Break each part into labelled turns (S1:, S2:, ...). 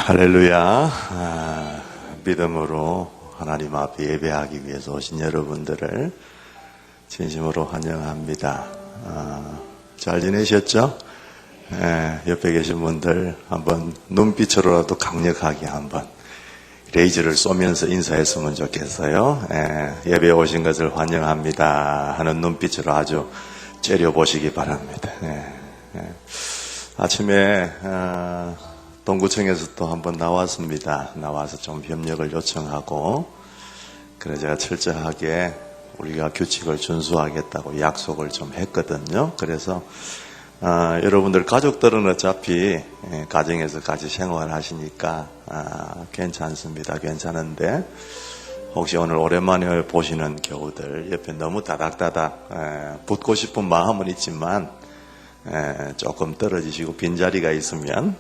S1: 할렐루야. 믿음으로 하나님 앞에 예배하기 위해서 오신 여러분들을 진심으로 환영합니다. 잘 지내셨죠? 옆에 계신 분들 한번 눈빛으로라도 강력하게 한번 레이저를 쏘면서 인사했으면 좋겠어요. 예배에 오신 것을 환영합니다 하는 눈빛으로 아주 째려보시기 바랍니다. 아침에 동구청에서 또 한번 나왔습니다. 나와서 좀 협력을 요청하고, 그래 제가 철저하게 우리가 규칙을 준수하겠다고 약속을 좀 했거든요. 그래서 여러분들 가족들은 어차피 가정에서 같이 생활하시니까 괜찮습니다. 괜찮은데 혹시 오늘 오랜만에 보시는 교우들 옆에 너무 다닥다닥 붙고 싶은 마음은 있지만 조금 떨어지시고 빈자리가 있으면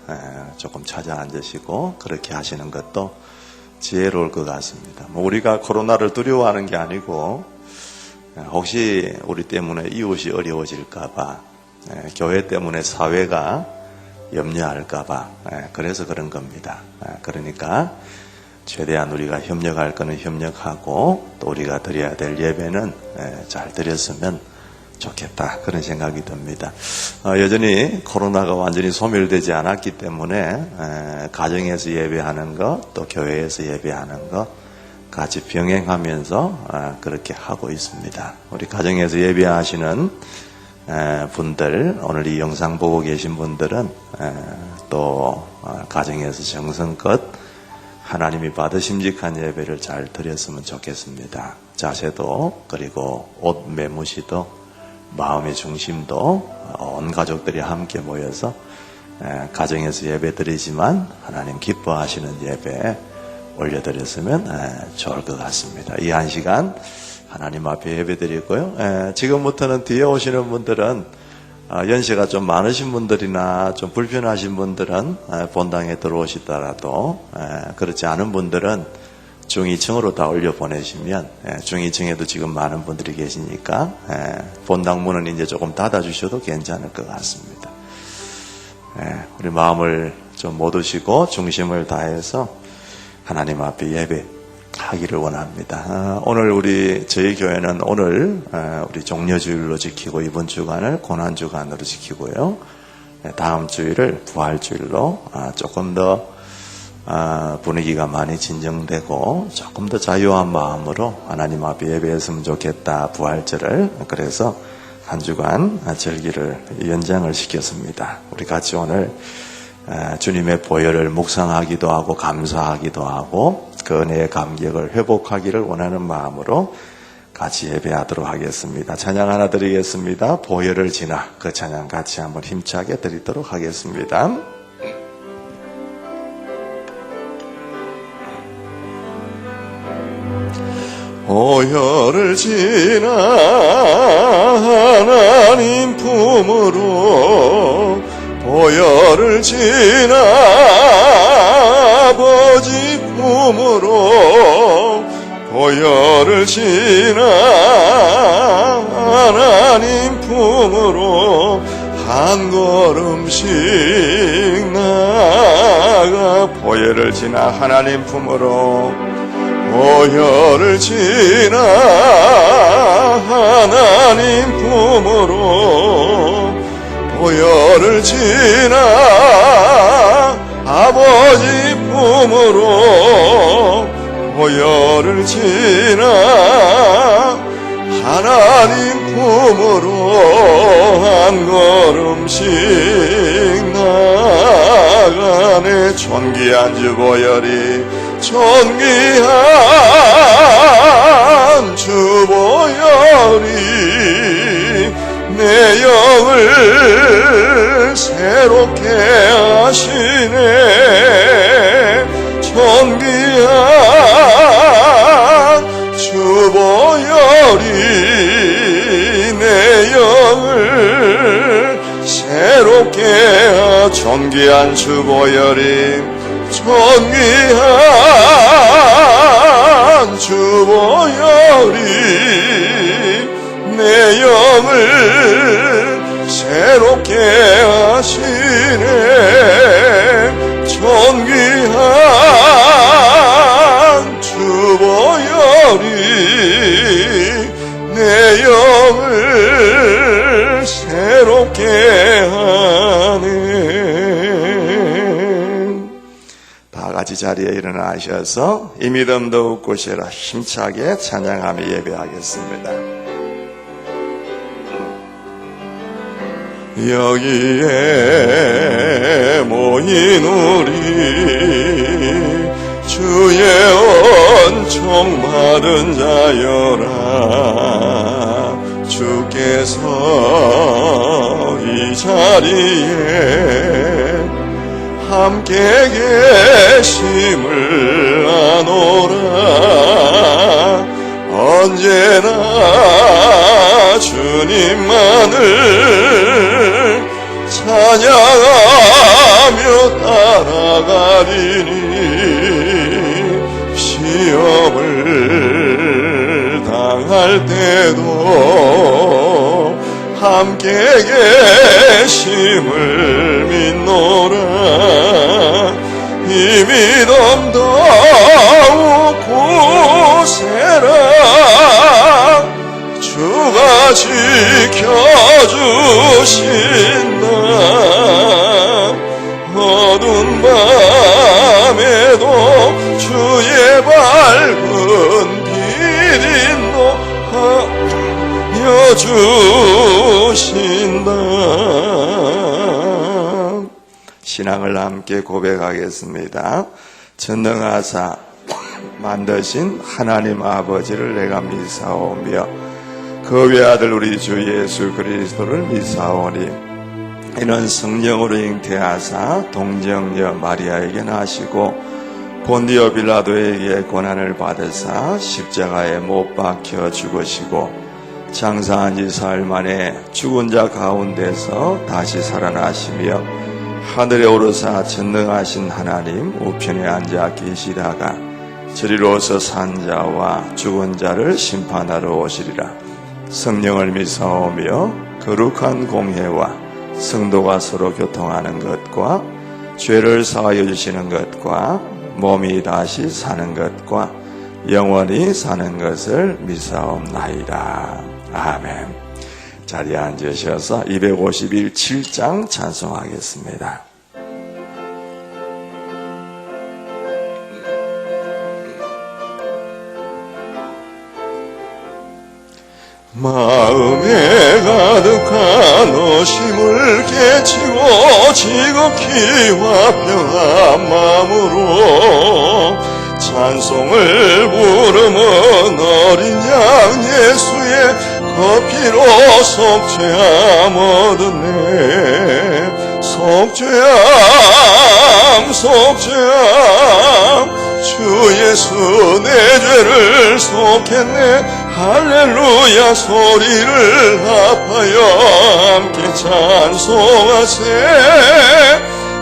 S1: 조금 찾아 앉으시고 그렇게 하시는 것도 지혜로울 것 같습니다. 우리가 코로나를 두려워하는 게 아니고 혹시 우리 때문에 이웃이 어려워질까봐, 교회 때문에 사회가 염려할까봐 그래서 그런 겁니다. 그러니까 최대한 우리가 협력할 거는 협력하고 또 우리가 드려야 될 예배는 잘 드렸으면 좋겠다, 그런 생각이 듭니다. 여전히 코로나가 완전히 소멸되지 않았기 때문에 가정에서 예배하는 것 또 교회에서 예배하는 것 같이 병행하면서 그렇게 하고 있습니다. 우리 가정에서 예배하시는 분들, 오늘 이 영상 보고 계신 분들은 또 가정에서 정성껏 하나님이 받으심직한 예배를 잘 드렸으면 좋겠습니다. 자세도 그리고 옷 매무시도 마음의 중심도 온 가족들이 함께 모여서 가정에서 예배 드리지만 하나님 기뻐하시는 예배 올려드렸으면 좋을 것 같습니다. 이 한 시간 하나님 앞에 예배 드리고요. 지금부터는 뒤에 오시는 분들은 연세가 좀 많으신 분들이나 좀 불편하신 분들은 본당에 들어오시더라도 그렇지 않은 분들은 중2층으로 다 올려보내시면, 중2층에도 지금 많은 분들이 계시니까 본당 문은 이제 조금 닫아주셔도 괜찮을 것 같습니다. 우리 마음을 좀 모두시고 중심을 다해서 하나님 앞에 예배하기를 원합니다. 오늘 저희 교회는 오늘 우리 종려주일로 지키고 이번 주간을 고난주간으로 지키고요. 다음 주일을 부활주일로 조금 더 분위기가 많이 진정되고 조금 더 자유한 마음으로 하나님 앞에 예배했으면 좋겠다, 부활절을. 그래서 한 주간 절기를 연장을 시켰습니다. 우리 같이 오늘 주님의 보혈을 묵상하기도 하고 감사하기도 하고 그 은혜의 감격을 회복하기를 원하는 마음으로 같이 예배하도록 하겠습니다. 찬양 하나 드리겠습니다. 보혈을 지나, 그 찬양 같이 한번 힘차게 드리도록 하겠습니다. 보혈을 지나 하나님 품으로, 보혈을 지나 아버지 품으로, 보혈을 지나 하나님 품으로 한 걸음씩 나아가, 보혈을 지나 하나님 품으로, 보혈을 지나 하나님 품으로, 보혈을 지나 아버지 품으로, 보혈을 지나 하나님 품으로 한 걸음씩 나아가네. 존귀한 주 보혈이, 존귀한 주 보혈이 내 영을 새롭게 하시네. 존귀한 주 보혈이 내 영을 새롭게, 존귀한 주 보혈이, 존귀한 주 보혈이 내 영을 새롭게 하시네. 존귀한 같이 자리에 일어나셔서 이 믿음도 웃고시라 힘차게 찬양하며 예배하겠습니다. 여기에 모인 우리 주의 은총 받은 자여라. 주께서 이 자리에 함께 계심을 아노라. 언제나 주님만을 찬양하며 따라가리니 시험을 당할 때도 함께 계심을 믿노라. 이 믿음 더욱 굳세라. 주가 지켜주신다. 어두운 밤에도 주의 밝은 빛인도 하여주신다. 신앙을 함께 고백하겠습니다. 전능하사 만드신 하나님 아버지를 내가 믿사오며 그 외아들 우리 주 예수 그리스도를 믿사오니 이는 성령으로 잉태하사 동정녀 마리아에게 나시고 본디오 빌라도에게 고난을 받으사 십자가에 못 박혀 죽으시고 장사한 지 사흘 만에 죽은 자 가운데서 다시 살아나시며 하늘에 오르사 전능하신 하나님 우편에 앉아 계시다가 저리로서 산 자와 죽은 자를 심판하러 오시리라. 성령을 믿사오며 거룩한 공회와 성도가 서로 교통하는 것과 죄를 사하여 주시는 것과 몸이 다시 사는 것과 영원히 사는 것을 믿사옵나이다. 아멘. 자리에 앉으셔서 251 찬송하겠습니다. 마음에 가득한 의심을 깨치고 지극히 화평한 마음으로 찬송을 부르면 어린 양 예수의 피로 속죄함 얻었네. 속죄함 속죄함 주 예수 내 죄를 속했네. 할렐루야 소리를 합하여 함께 찬송하세.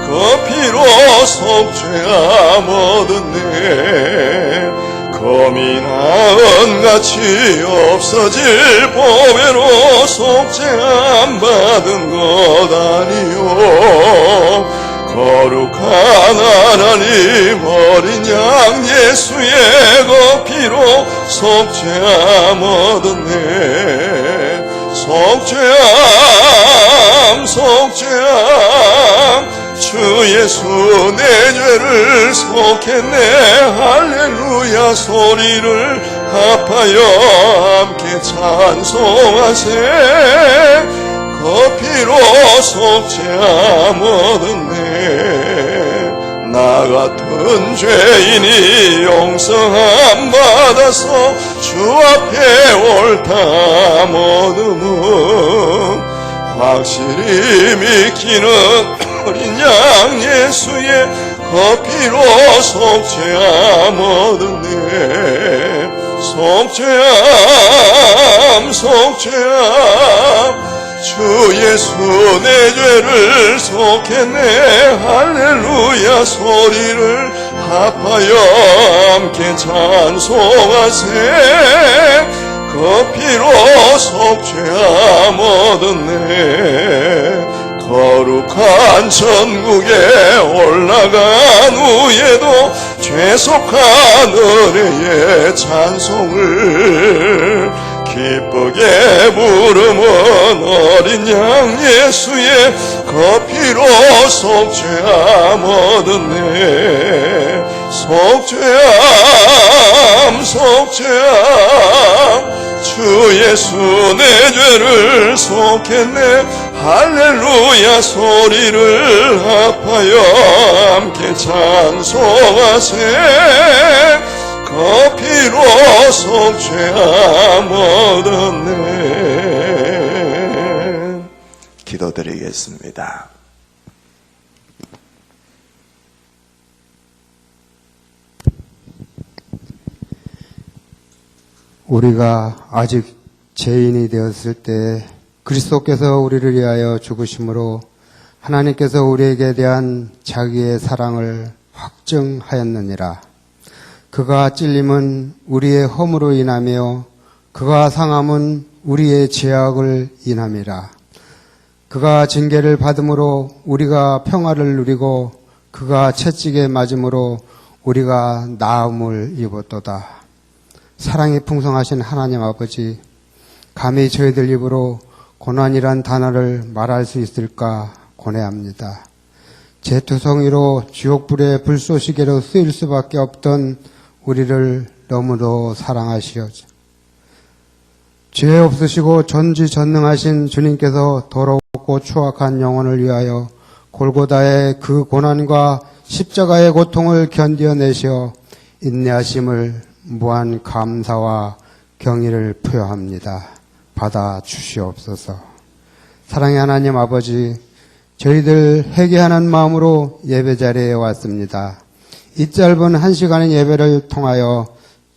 S1: 그 피로 속죄함 얻었네. 검이나 은같이 없어질 보배로 속죄함 받은 것 아니요. 거룩한 하나님 어린 양 예수의 그 피로 속죄함 얻었네. 속죄함 속죄함 주 예수 내 죄를 속했네. 할렐루야 소리를 합하여 함께 찬송하세. 그 피로 속죄함 얻었네. 나 같은 죄인이 용서함 받아서 주 앞에 옳다함 얻음은 확실히 믿기는 어린 양 예수의 그 피로 속죄함 얻었네. 속죄함 속죄함 주 예수 내 죄를 속했네. 할렐루야 소리를 합하여 함께 찬송하세. 그 피로 속죄함 얻었네. 거룩한 천국에 올라간 후에도 죄속한 은혜의 찬송을 기쁘게 부르면 어린 양 예수의 그 피로 속죄함 얻었네. 속죄함 주 예수 내 죄를 속했네 할렐루야 소리를 합하여 함께 찬송하세 그 피로 속죄함 얻었네. 기도드리겠습니다.
S2: 우리가 아직 죄인이 되었을 때 그리스도께서 우리를 위하여 죽으심으로 하나님께서 우리에게 대한 자기의 사랑을 확증하였느니라. 그가 찔림은 우리의 허물로 인하며 그가 상함은 우리의 죄악을 인함이라. 그가 징계를 받음으로 우리가 평화를 누리고 그가 채찍에 맞음으로 우리가 나음을 입었도다. 사랑이 풍성하신 하나님 아버지, 감히 저희들 입으로 고난이란 단어를 말할 수 있을까 고뇌합니다. 재투성이로 지옥불의 불쏘시개로 쓰일 수밖에 없던 우리를 너무도 사랑하시어 죄 없으시고 전지전능하신 주님께서 더럽고 추악한 영혼을 위하여 골고다의 그 고난과 십자가의 고통을 견뎌내시어 인내하심을 무한 감사와 경의를 표합니다. 받아 주시옵소서. 사랑의 하나님 아버지, 저희들 회개하는 마음으로 예배 자리에 왔습니다. 이 짧은 1시간의 예배를 통하여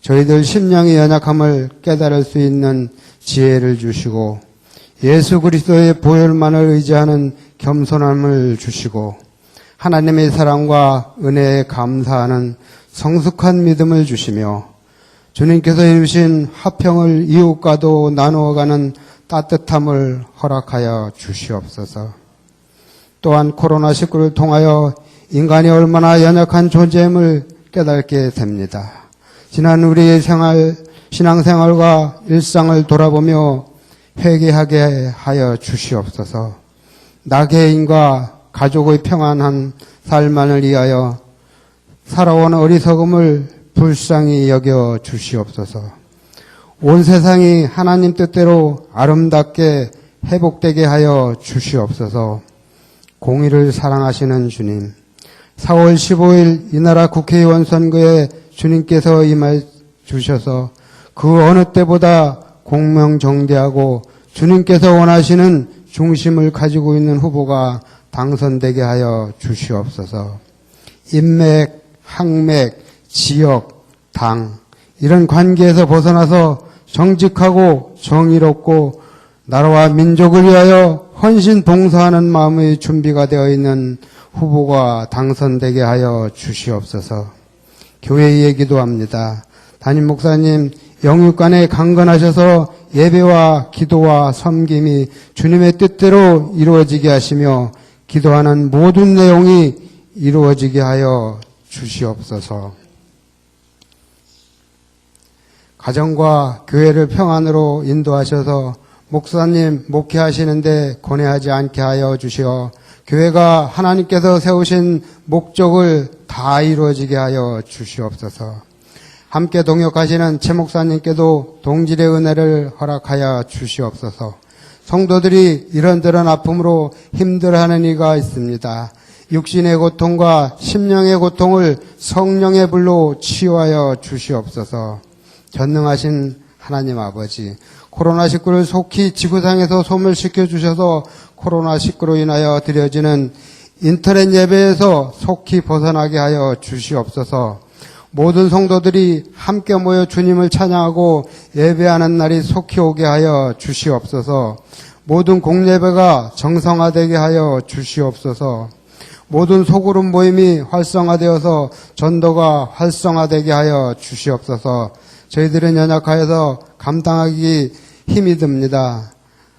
S2: 저희들 심령의 연약함을 깨달을 수 있는 지혜를 주시고 예수 그리스도의 보혈만을 의지하는 겸손함을 주시고 하나님의 사랑과 은혜에 감사하는 성숙한 믿음을 주시며 주님께서 이루신 화평을 이웃과도 나누어가는 따뜻함을 허락하여 주시옵소서. 또한 코로나19를 통하여 인간이 얼마나 연약한 존재임을 깨닫게 됩니다. 지난 우리의 신앙생활과 일상을 돌아보며 회개하게 하여 주시옵소서. 나 개인과 가족의 평안한 삶만을 위하여 살아온 어리석음을 불쌍히 여겨 주시옵소서. 온 세상이 하나님 뜻대로 아름답게 회복되게 하여 주시옵소서. 공의를 사랑하시는 주님, 4월 15일 이 나라 국회의원 선거에 주님께서 임해 주셔서 그 어느 때보다 공명정대하고 주님께서 원하시는 중심을 가지고 있는 후보가 당선되게 하여 주시옵소서. 인맥, 학맥, 지역, 당 이런 관계에서 벗어나서 정직하고 정의롭고 나라와 민족을 위하여 헌신 봉사하는 마음의 준비가 되어 있는 후보가 당선되게 하여 주시옵소서. 교회에 기도합니다. 담임 목사님 영육간에 강건하셔서 예배와 기도와 섬김이 주님의 뜻대로 이루어지게 하시며 기도하는 모든 내용이 이루어지게 하여 주시옵소서. 가정과 교회를 평안으로 인도하셔서 목사님 목회하시는데 고뇌하지 않게 하여 주시어 교회가 하나님께서 세우신 목적을 다 이루어지게 하여 주시옵소서. 함께 동역하시는 최 목사님께도 동질의 은혜를 허락하여 주시옵소서. 성도들이 이런저런 아픔으로 힘들어하는 이가 있습니다. 육신의 고통과 심령의 고통을 성령의 불로 치유하여 주시옵소서. 전능하신 하나님 아버지, 코로나19를 속히 지구상에서 소멸시켜 주셔서 코로나19로 인하여 드려지는 인터넷 예배에서 속히 벗어나게 하여 주시옵소서. 모든 성도들이 함께 모여 주님을 찬양하고 예배하는 날이 속히 오게 하여 주시옵소서. 모든 공예배가 정상화되게 하여 주시옵소서. 모든 소그룹 모임이 활성화되어서 전도가 활성화되게 하여 주시옵소서. 저희들은 연약하여서 감당하기 힘이 듭니다.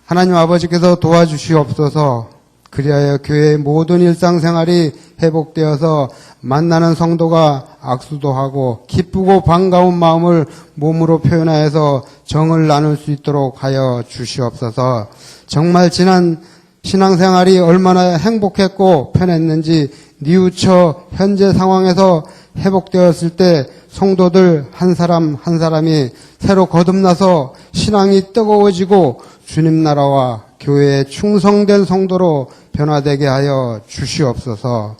S2: 하나님 아버지께서 도와주시옵소서. 그리하여 교회의 모든 일상생활이 회복되어서 만나는 성도가 악수도 하고 기쁘고 반가운 마음을 몸으로 표현하여서 정을 나눌 수 있도록 하여 주시옵소서. 정말 지난 신앙생활이 얼마나 행복했고 편했는지 뉘우쳐 현재 상황에서 회복되었을 때 성도들 한 사람 한 사람이 새로 거듭나서 신앙이 뜨거워지고 주님 나라와 교회에 충성된 성도로 변화되게 하여 주시옵소서.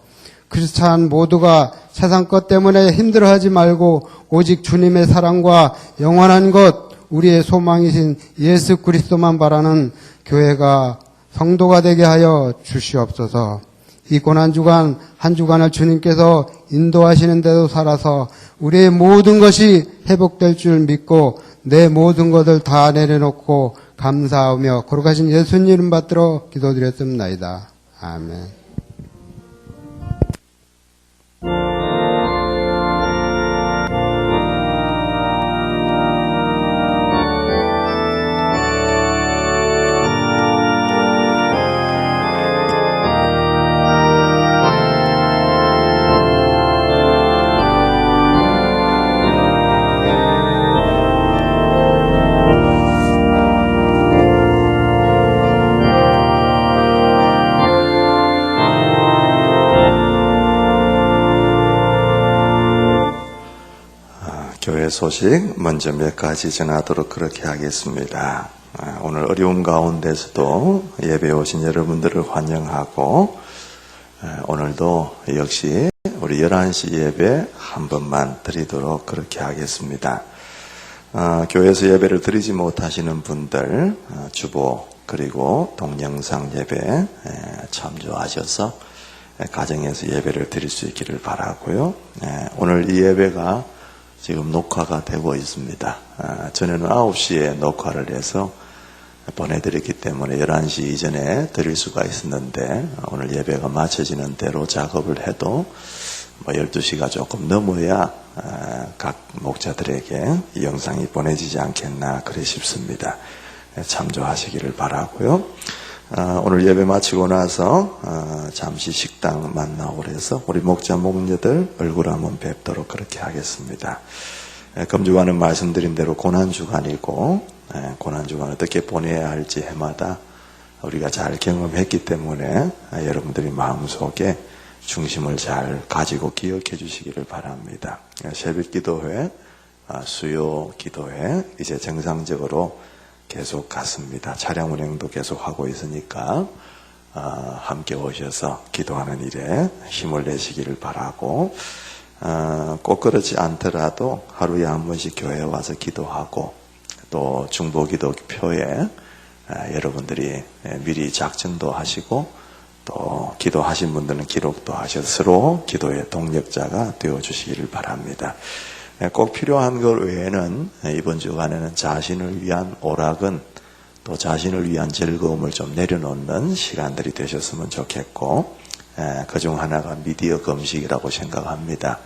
S2: 크리스찬 모두가 세상 것 때문에 힘들어하지 말고 오직 주님의 사랑과 영원한 것, 우리의 소망이신 예수 그리스도만 바라는 교회가 성도가 되게 하여 주시옵소서. 이 고난주간 한 주간을 주님께서 인도하시는 대로 살아서 우리의 모든 것이 회복될 줄 믿고 내 모든 것을 다 내려놓고 감사하며 거룩하신 예수님 이름 받들어 기도드렸습니다. 아멘.
S1: 교회 소식 먼저 몇 가지 전하도록 그렇게 하겠습니다. 오늘 어려움 가운데서도 예배에 오신 여러분들을 환영하고 오늘도 역시 우리 11시 예배 한 번만 드리도록 그렇게 하겠습니다. 교회에서 예배를 드리지 못하시는 분들 주보 그리고 동영상 예배 참조하셔서 가정에서 예배를 드릴 수 있기를 바라고요. 오늘 이 예배가 지금 녹화가 되고 있습니다. 전에는 9시에 녹화를 해서 보내드렸기 때문에 11시 이전에 드릴 수가 있었는데 오늘 예배가 마쳐지는 대로 작업을 해도 12시가 조금 넘어야 각 목자들에게 이 영상이 보내지지 않겠나 그래 싶습니다. 참조하시기를 바라고요. 오늘 예배 마치고 나서 잠시 식당 만나고 그래서 우리 목자 목녀들 얼굴 한번 뵙도록 그렇게 하겠습니다. 금주간은 말씀드린 대로 고난주간이고 고난주간 어떻게 보내야 할지 해마다 우리가 잘 경험했기 때문에 여러분들이 마음속에 중심을 잘 가지고 기억해 주시기를 바랍니다. 새벽기도회, 수요 기도회 이제 정상적으로 계속 갔습니다. 차량 운행도 계속 하고 있으니까 함께 오셔서 기도하는 일에 힘을 내시기를 바라고 꼭 그렇지 않더라도 하루에 한 번씩 교회에 와서 기도하고 또 중보기도표에 여러분들이 미리 작전도 하시고 또 기도하신 분들은 기록도 하셔서 서로 기도의 동력자가 되어주시기를 바랍니다. 꼭 필요한 것 외에는 이번 주간에는 자신을 위한 오락은 또 자신을 위한 즐거움을 좀 내려놓는 시간들이 되셨으면 좋겠고 그중 하나가 미디어 금식이라고 생각합니다.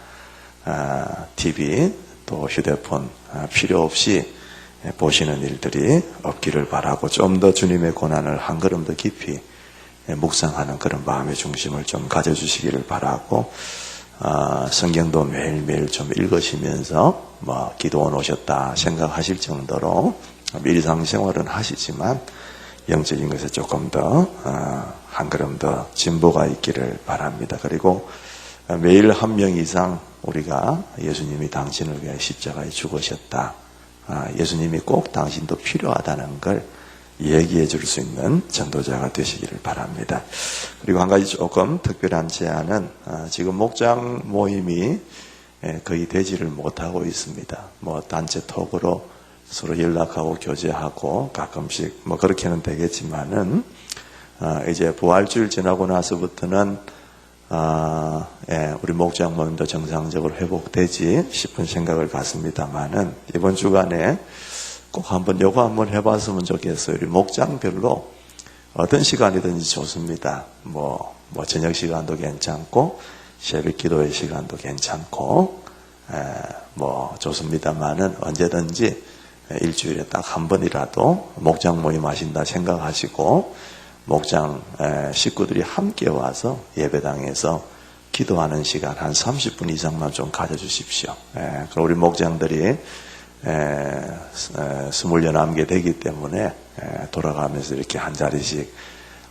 S1: TV 또 휴대폰 필요 없이 보시는 일들이 없기를 바라고 좀 더 주님의 고난을 한 걸음 더 깊이 묵상하는 그런 마음의 중심을 좀 가져주시기를 바라고 성경도 매일매일 좀 읽으시면서 기도원 오셨다 생각하실 정도로 일상생활은 하시지만 영적인 것에 조금 더 한 걸음 더 진보가 있기를 바랍니다. 그리고 매일 한 명 이상 우리가 예수님이 당신을 위해 십자가에 죽으셨다. 예수님이 꼭 당신도 필요하다는 걸 얘기해 줄 수 있는 전도자가 되시기를 바랍니다. 그리고 한 가지 조금 특별한 제안은 지금 목장 모임이 거의 되지를 못하고 있습니다. 단체 톡으로 서로 연락하고 교제하고 가끔씩 그렇게는 되겠지만은 이제 부활주일 지나고 나서부터는 우리 목장 모임도 정상적으로 회복되지 싶은 생각을 갖습니다만은 이번 주간에 꼭 요거 한번 해봤으면 좋겠어요. 우리 목장별로 어떤 시간이든지 좋습니다. 저녁 시간도 괜찮고, 새벽 기도의 시간도 괜찮고, 좋습니다만은 언제든지 일주일에 딱 한 번이라도 목장 모임 하신다 생각하시고, 목장 식구들이 함께 와서 예배당에서 기도하는 시간 한 30분 이상만 좀 가져주십시오. 그럼 우리 목장들이 스물여 남게 되기 때문에 돌아가면서 이렇게 한 자리씩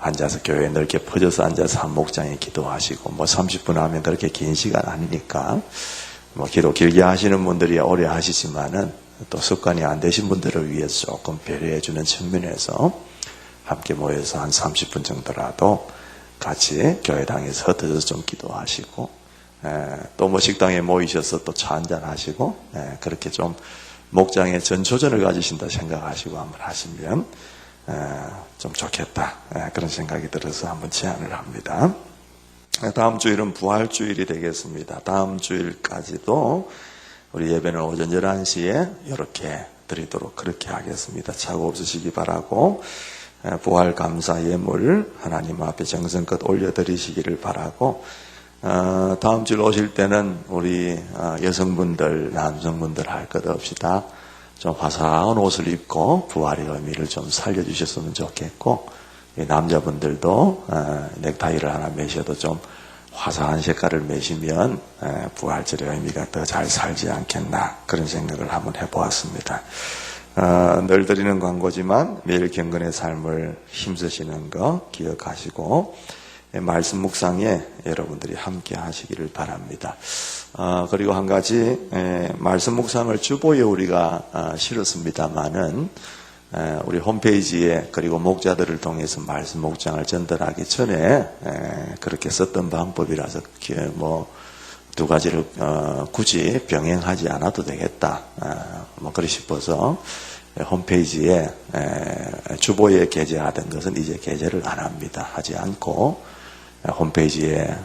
S1: 앉아서 교회에 넓게 퍼져서 앉아서 한 목장에 기도하시고 30분 하면 그렇게 긴 시간 아니니까 기도 길게 하시는 분들이 오래 하시지만은 또 습관이 안 되신 분들을 위해서 조금 배려해 주는 측면에서 함께 모여서 한 30분 정도라도 같이 교회당에서 흩어져서 좀 기도하시고 또 식당에 모이셔서 또 차 한잔 하시고 그렇게 좀 목장에 전초전을 가지신다 생각하시고 한번 하시면 좀 좋겠다 그런 생각이 들어서 한번 제안을 합니다. 다음 주일은 부활주일이 되겠습니다. 다음 주일까지도 우리 예배는 오전 11시에 이렇게 드리도록 그렇게 하겠습니다. 착오 없으시기 바라고 부활 감사 예물 하나님 앞에 정성껏 올려드리시기를 바라고 다음 주일 오실 때는 우리 여성분들 남성분들 할 것 없이 다 좀 화사한 옷을 입고 부활의 의미를 좀 살려주셨으면 좋겠고 남자분들도 넥타이를 하나 매셔도 좀 화사한 색깔을 매시면 부활절의 의미가 더 잘 살지 않겠나 그런 생각을 한번 해보았습니다. 늘 드리는 광고지만 매일 경건의 삶을 힘쓰시는 거 기억하시고 말씀 묵상에 여러분들이 함께 하시기를 바랍니다. 그리고 한 가지 말씀 묵상을 주보에 우리가 실었습니다마는 우리 홈페이지에 그리고 목자들을 통해서 말씀 묵상을 전달하기 전에 그렇게 썼던 방법이라서 두 가지를 굳이 병행하지 않아도 되겠다 그리 싶어서 홈페이지에 주보에 게재하던 것은 이제 게재를 안 합니다. 하지 않고 홈페이지에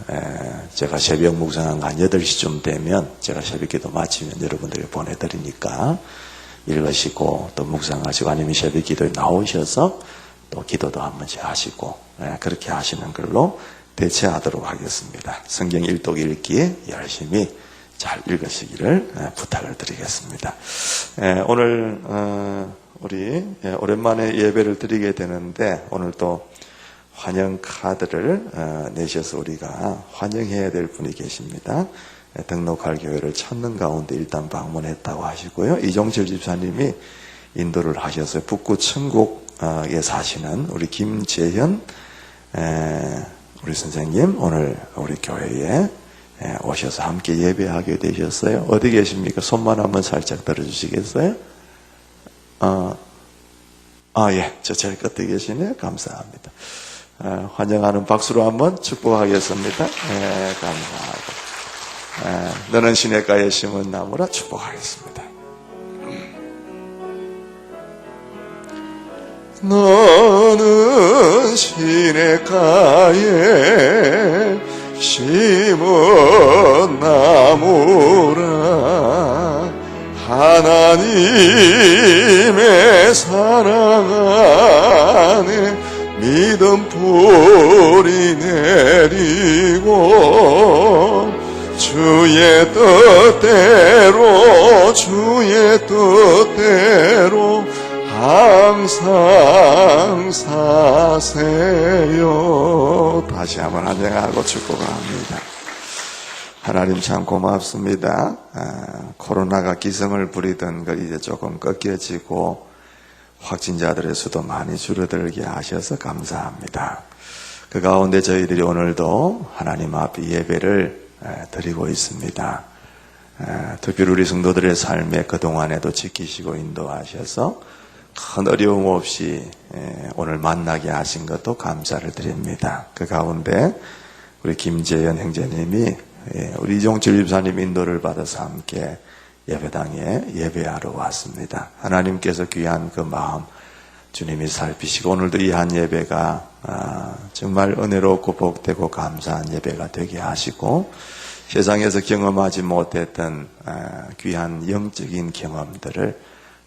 S1: 제가 새벽 묵상한 한 8시쯤 되면 제가 새벽기도 마치면 여러분들에게 보내드리니까 읽으시고 또 묵상하시고 아니면 새벽기도에 나오셔서 또 기도도 한 번씩 하시고 그렇게 하시는 걸로 대체하도록 하겠습니다. 성경 일독 읽기 열심히 잘 읽으시기를 부탁을 드리겠습니다. 오늘 우리 오랜만에 예배를 드리게 되는데 오늘 또 환영 카드를 내셔서 우리가 환영해야 될 분이 계십니다. 등록할 교회를 찾는 가운데 일단 방문했다고 하시고요. 이종철 집사님이 인도를 하셔서 북구 천국에 사시는 우리 김재현 우리 선생님 오늘 우리 교회에 오셔서 함께 예배하게 되셨어요. 어디 계십니까? 손만 한번 살짝 들어주시겠어요? 예. 저 제일 끝에 계시네요. 감사합니다. 환영하는 박수로 한번 축복하겠습니다. 감사하고. 너는 시냇가에 심은 나무라 축복하겠습니다. 너는 시냇가에 심은 나무라 하나님의 사랑 안에 믿음 뿌리 내리고 주의 뜻대로 항상 사세요. 다시 한번 환영하고 축복합니다. 하나님 참 고맙습니다. 코로나가 기승을 부리던 걸 이제 조금 꺾여지고 확진자들의 수도 많이 줄어들게 하셔서 감사합니다. 그 가운데 저희들이 오늘도 하나님 앞에 예배를 드리고 있습니다. 특별히 우리 성도들의 삶에 그동안에도 지키시고 인도하셔서 큰 어려움 없이 오늘 만나게 하신 것도 감사를 드립니다. 그 가운데 우리 김재현 형제님이 우리 이종철 집사님 인도를 받아서 함께 예배당에 예배하러 왔습니다. 하나님께서 귀한 그 마음 주님이 살피시고 오늘도 이 한 예배가 정말 은혜롭고 복되고 감사한 예배가 되게 하시고 세상에서 경험하지 못했던 귀한 영적인 경험들을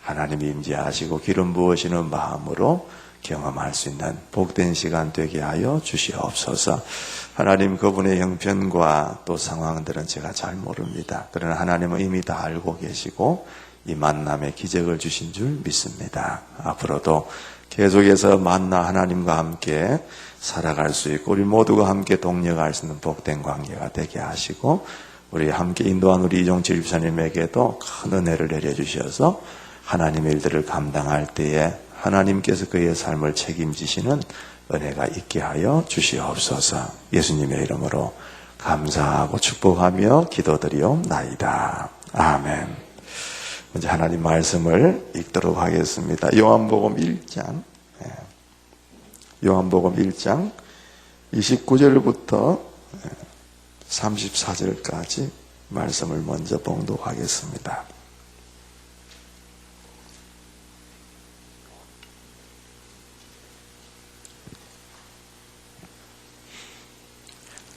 S1: 하나님이 임재하시고 기름 부으시는 마음으로 경험할 수 있는 복된 시간 되게 하여 주시옵소서. 하나님 그분의 형편과 또 상황들은 제가 잘 모릅니다. 그러나 하나님은 이미 다 알고 계시고 이 만남에 기적을 주신 줄 믿습니다. 앞으로도 계속해서 만나 하나님과 함께 살아갈 수 있고 우리 모두가 함께 동력할 수 있는 복된 관계가 되게 하시고 우리 함께 인도한 우리 이종철 집사님에게도 큰 은혜를 내려주셔서 하나님의 일들을 감당할 때에 하나님께서 그의 삶을 책임지시는 은혜가 있게 하여 주시옵소서. 예수님의 이름으로 감사하고 축복하며 기도드리옵나이다. 아멘. 먼저 하나님 말씀을 읽도록 하겠습니다. 요한복음 1장 29절부터 34절까지 말씀을 먼저 봉독하겠습니다.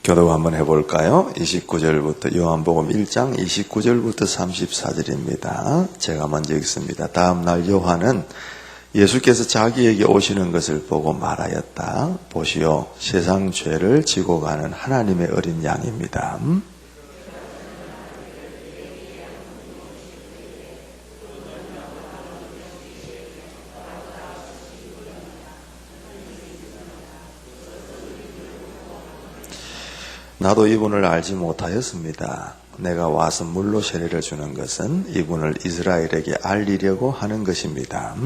S1: 교독 한번 해볼까요? 29절부터 요한복음 1장 29절부터 34절입니다. 제가 먼저 읽습니다. 다음 날 요한은 예수께서 자기에게 오시는 것을 보고 말하였다. 보시오, 세상 죄를 지고 가는 하나님의 어린 양입니다. 나도 이분을 알지 못하였습니다. 내가 와서 물로 세례를 주는 것은 이분을 이스라엘에게 알리려고 하는 것입니다.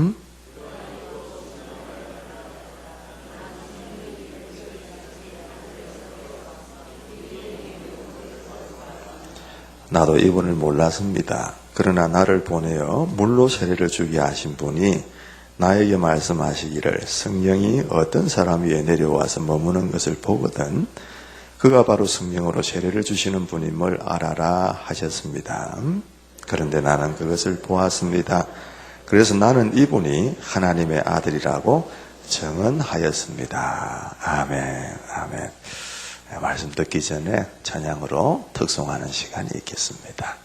S1: 나도 이분을 몰랐습니다. 그러나 나를 보내어 물로 세례를 주게 하신 분이 나에게 말씀하시기를 성령이 어떤 사람 위에 내려와서 머무는 것을 보거든 그가 바로 성령으로 세례를 주시는 분임을 알아라 하셨습니다. 그런데 나는 그것을 보았습니다. 그래서 나는 이분이 하나님의 아들이라고 증언하였습니다. 아멘, 아멘. 말씀 듣기 전에 찬양으로 특송하는 시간이 있겠습니다.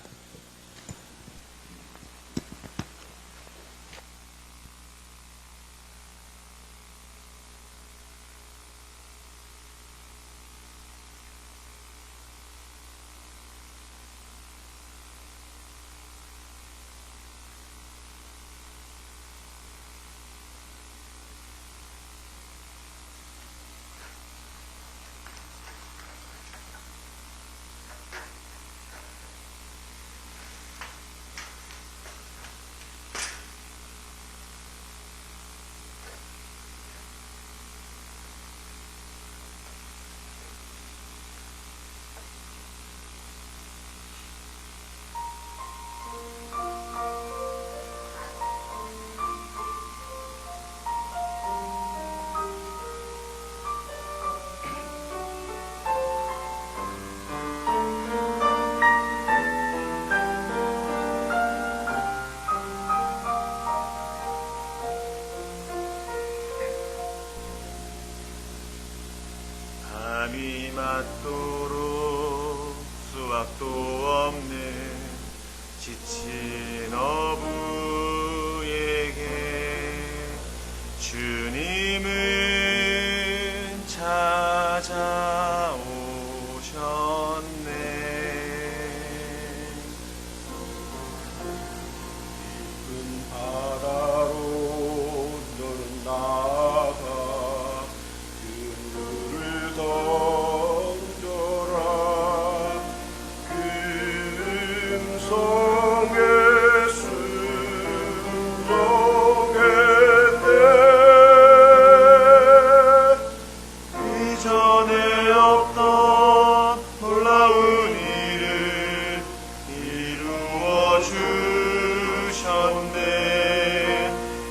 S3: 밤이 맞도록 수확도 없는 지친 어부에게 주님은 찾아오셨네. 깊은 바다로 너는 나가 던져라. 금성에 순종했네. 이전에 없던 놀라운 일을 이루어 주셨네.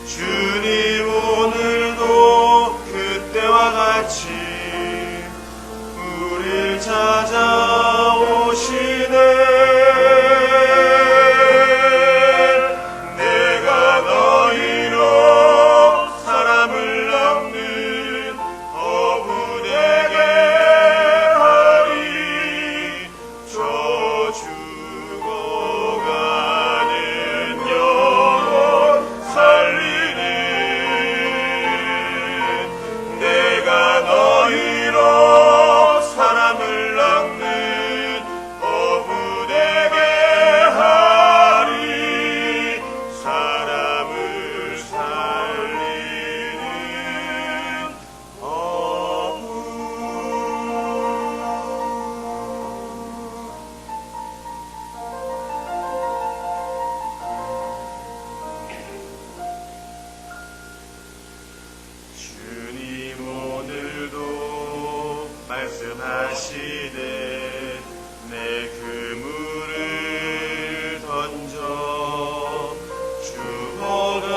S3: 주님 오늘도 그때와 같이 우릴 찾아오시네. 내가 너희로 사람을 넘는 어부 되게 하리. 저 죽어가는 영혼 살리는 내가 너 말씀하시되 내 그물을 던져 죽어가는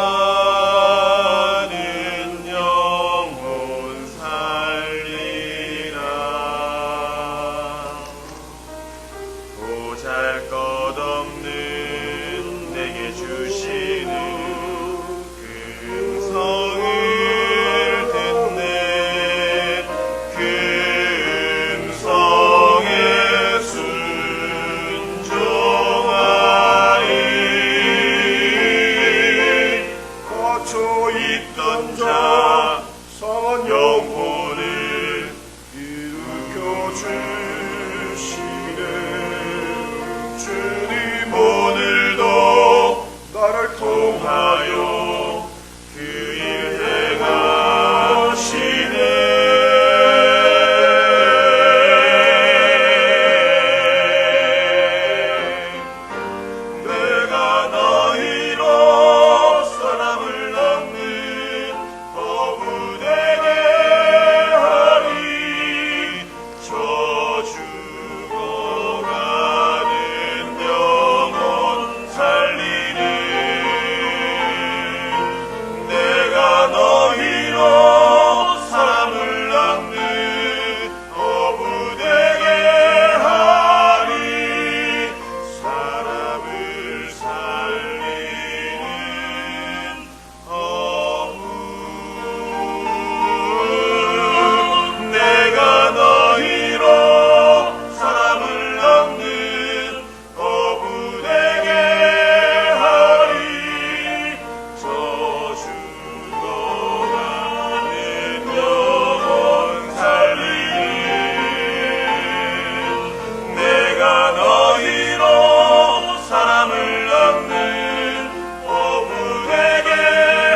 S3: 영혼 살리라. 보잘것없는 내게 주시는 금성을 듣네. 금성에 순종하리. 갇혀 있던 자 성한 영혼을 일으켜 주시네. 주님 오늘도 나를 통하여 그 일 행하시네. 내가 너희로 사람을 낳는 어부되게 하리. 저 죽어가는 영혼 살리니. 내가 너희로 사람을 낳는 어부되게 하리. 사람을 살리는 어부. 내가 너희로 사람을 낳는 어부되게 하리. 저 죽어가는 영혼 살리니. 내가 너희로 사람을 낳는 어부되게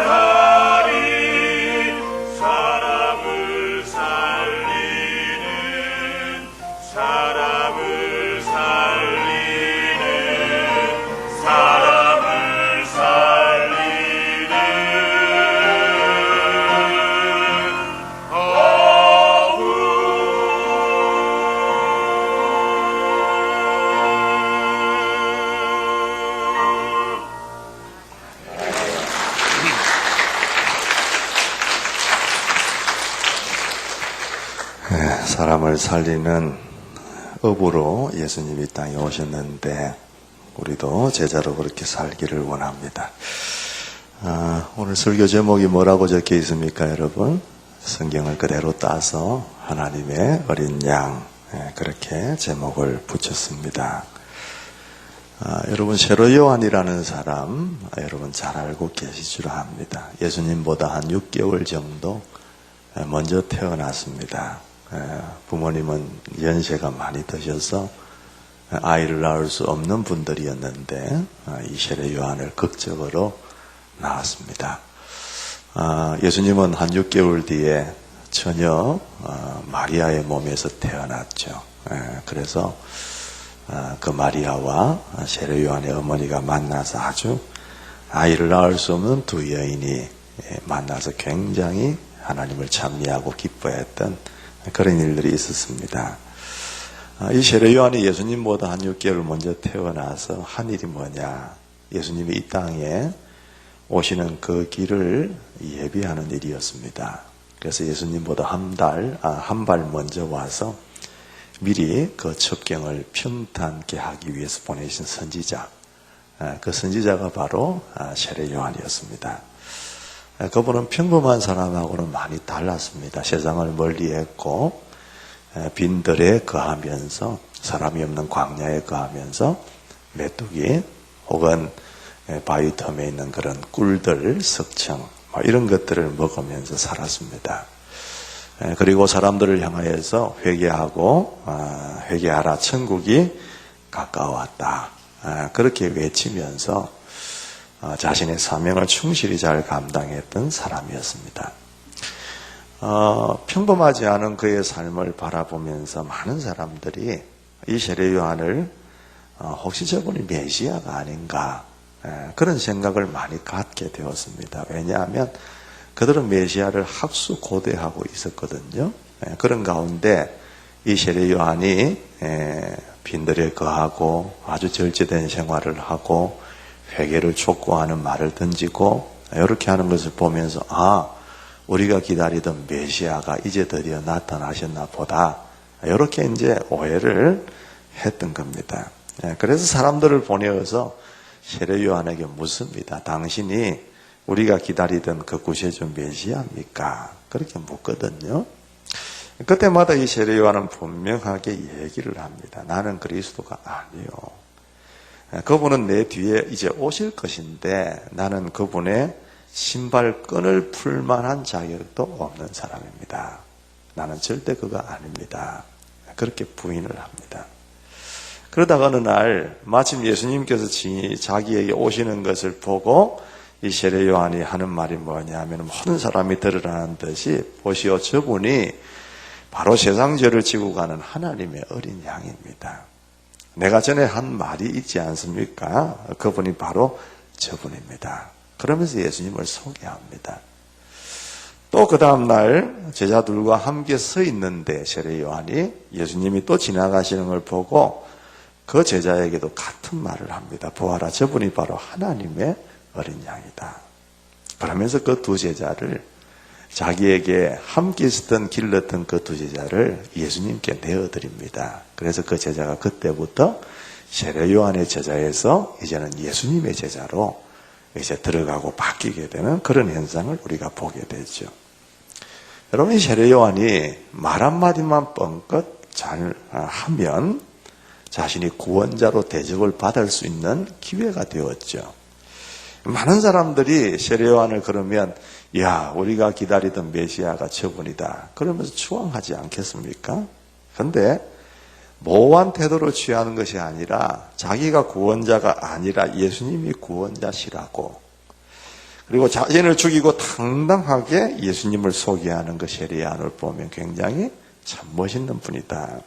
S3: 하리. 사람을 살리는 사람을 살리는 사람을 살리는 어부.
S1: 사람을 살리는 업으로 예수님이 이 땅에 오셨는데 우리도 제자로 그렇게 살기를 원합니다. 오늘 설교 제목이 뭐라고 적혀 있습니까, 여러분? 성경을 그대로 따서 하나님의 어린 양, 그렇게 제목을 붙였습니다. 여러분, 세로 요한이라는 사람 여러분 잘 알고 계시줄 압니다. 예수님보다 한 6개월 정도 먼저 태어났습니다. 부모님은 연세가 많이 드셔서 아이를 낳을 수 없는 분들이었는데 이 세례 요한을 극적으로 낳았습니다. 예수님은 한 6개월 뒤에 처녀 마리아의 몸에서 태어났죠. 그래서 그 마리아와 세례 요한의 어머니가 만나서 아주 아이를 낳을 수 없는 두 여인이 만나서 굉장히 하나님을 찬미하고 기뻐했던 그런 일들이 있었습니다. 이 세례 요한이 예수님보다 한 6개월 먼저 태어나서 한 일이 뭐냐? 예수님이 이 땅에 오시는 그 길을 예비하는 일이었습니다. 그래서 예수님보다 한 발 먼저 와서 미리 그 첩경을 평탄케 하기 위해서 보내신 선지자, 그 선지자가 바로 세례 요한이었습니다. 그분은 평범한 사람하고는 많이 달랐습니다. 세상을 멀리했고 빈들에 거하면서 사람이 없는 광야에 거하면서 메뚜기 혹은 바위 틈에 있는 그런 꿀들, 석청 이런 것들을 먹으면서 살았습니다. 그리고 사람들을 향하여서 회개하라, 천국이 가까웠다, 그렇게 외치면서 자신의 사명을 충실히 잘 감당했던 사람이었습니다. 평범하지 않은 그의 삶을 바라보면서 많은 사람들이 이 세례 요한을 혹시 저분이 메시아가 아닌가, 그런 생각을 많이 갖게 되었습니다. 왜냐하면 그들은 메시아를 학수고대하고 있었거든요. 그런 가운데 이 세례 요한이 빈들에 거하고 아주 절제된 생활을 하고 회개를 촉구하는 말을 던지고 이렇게 하는 것을 보면서 우리가 기다리던 메시아가 이제 드디어 나타나셨나 보다, 이렇게 이제 오해를 했던 겁니다. 그래서 사람들을 보내어서 세례 요한에게 묻습니다. 당신이 우리가 기다리던 그 구세주 메시아입니까? 그렇게 묻거든요. 그때마다 이 세례 요한은 분명하게 얘기를 합니다. 나는 그리스도가 아니요. 그분은 내 뒤에 이제 오실 것인데 나는 그분의 신발끈을 풀 만한 자격도 없는 사람입니다. 나는 절대 그가 아닙니다. 그렇게 부인을 합니다. 그러다가 어느 날 마침 예수님께서 자기에게 오시는 것을 보고 이 세례 요한이 하는 말이 뭐냐면, 모든 사람이 들으라는 듯이 보시오, 저분이 바로 세상 죄를 지고 가는 하나님의 어린 양입니다. 내가 전에 한 말이 있지 않습니까? 그분이 바로 저분입니다. 그러면서 예수님을 소개합니다. 또 그 다음날 제자들과 함께 서 있는데 세례 요한이 예수님이 또 지나가시는 걸 보고 그 제자에게도 같은 말을 합니다. 보아라, 저분이 바로 하나님의 어린 양이다. 그러면서 그 두 제자를, 자기에게 함께 있었던 길렀던 그 두 제자를 예수님께 내어드립니다. 그래서 그 제자가 그때부터 세례 요한의 제자에서 이제는 예수님의 제자로 이제 들어가고 바뀌게 되는 그런 현상을 우리가 보게 되죠. 여러분, 이 세례 요한이 말 한마디만 뻥끗 잘 하면 자신이 구원자로 대접을 받을 수 있는 기회가 되었죠. 많은 사람들이 세례 요한을 그러면 야, 우리가 기다리던 메시아가 저분이다, 그러면서 추앙하지 않겠습니까? 그런데 모호한 태도를 취하는 것이 아니라 자기가 구원자가 아니라 예수님이 구원자시라고, 그리고 자신을 죽이고 당당하게 예수님을 소개하는 그 세례 요한을 보면 굉장히 참 멋있는 분이다,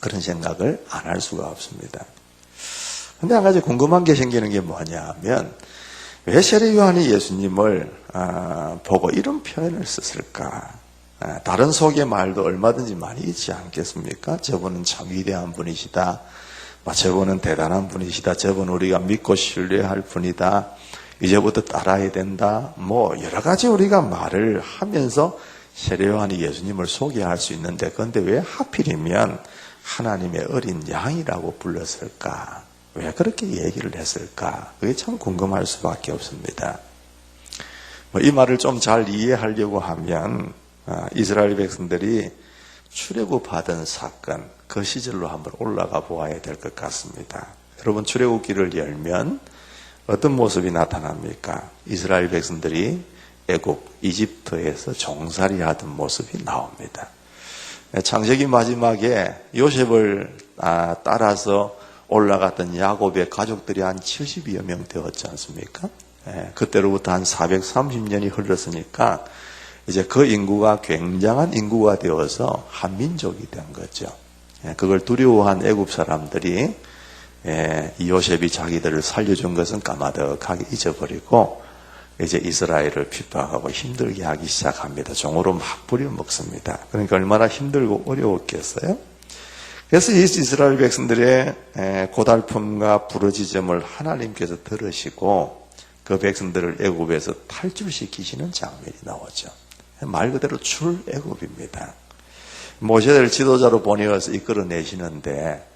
S1: 그런 생각을 안 할 수가 없습니다. 근데 한 가지 궁금한 게 생기는 게 뭐냐 하면, 왜 세례 요한이 예수님을 보고 이런 표현을 썼을까? 다른 소개 말도 얼마든지 많이 있지 않겠습니까? 저분은 참 위대한 분이시다, 저분은 대단한 분이시다, 저분은 우리가 믿고 신뢰할 분이다, 이제부터 따라야 된다, 여러 가지 우리가 말을 하면서 세례 요한이 예수님을 소개할 수 있는데, 그런데 왜 하필이면 하나님의 어린 양이라고 불렀을까? 왜 그렇게 얘기를 했을까? 그게 참 궁금할 수밖에 없습니다. 이 말을 좀 잘 이해하려고 하면 이스라엘 백성들이 출애굽하던 사건, 그 시절로 한번 올라가 보아야 될 것 같습니다. 여러분, 출애굽기를 열면 어떤 모습이 나타납니까? 이스라엘 백성들이 애굽, 이집트에서 종살이 하던 모습이 나옵니다. 창세기 마지막에 요셉을 따라서 올라갔던 야곱의 가족들이 한 70여 명 되었지 않습니까? 그때로부터 한 430년이 흘렀으니까 이제 그 인구가 굉장한 인구가 되어서 한 민족이 된 거죠. 그걸 두려워한 애굽 사람들이 이 요셉이 자기들을 살려준 것은 까마득하게 잊어버리고 이제 이스라엘을 핍박하고 힘들게 하기 시작합니다. 종으로 막 부려먹습니다. 그러니까 얼마나 힘들고 어려웠겠어요? 그래서 이 이스라엘 백성들의 고달픔과 부르짖음을 하나님께서 들으시고 그 백성들을 애굽에서 탈출시키시는 장면이 나오죠. 말 그대로 출애굽입니다. 모세를 지도자로 보내어서 이끌어내시는데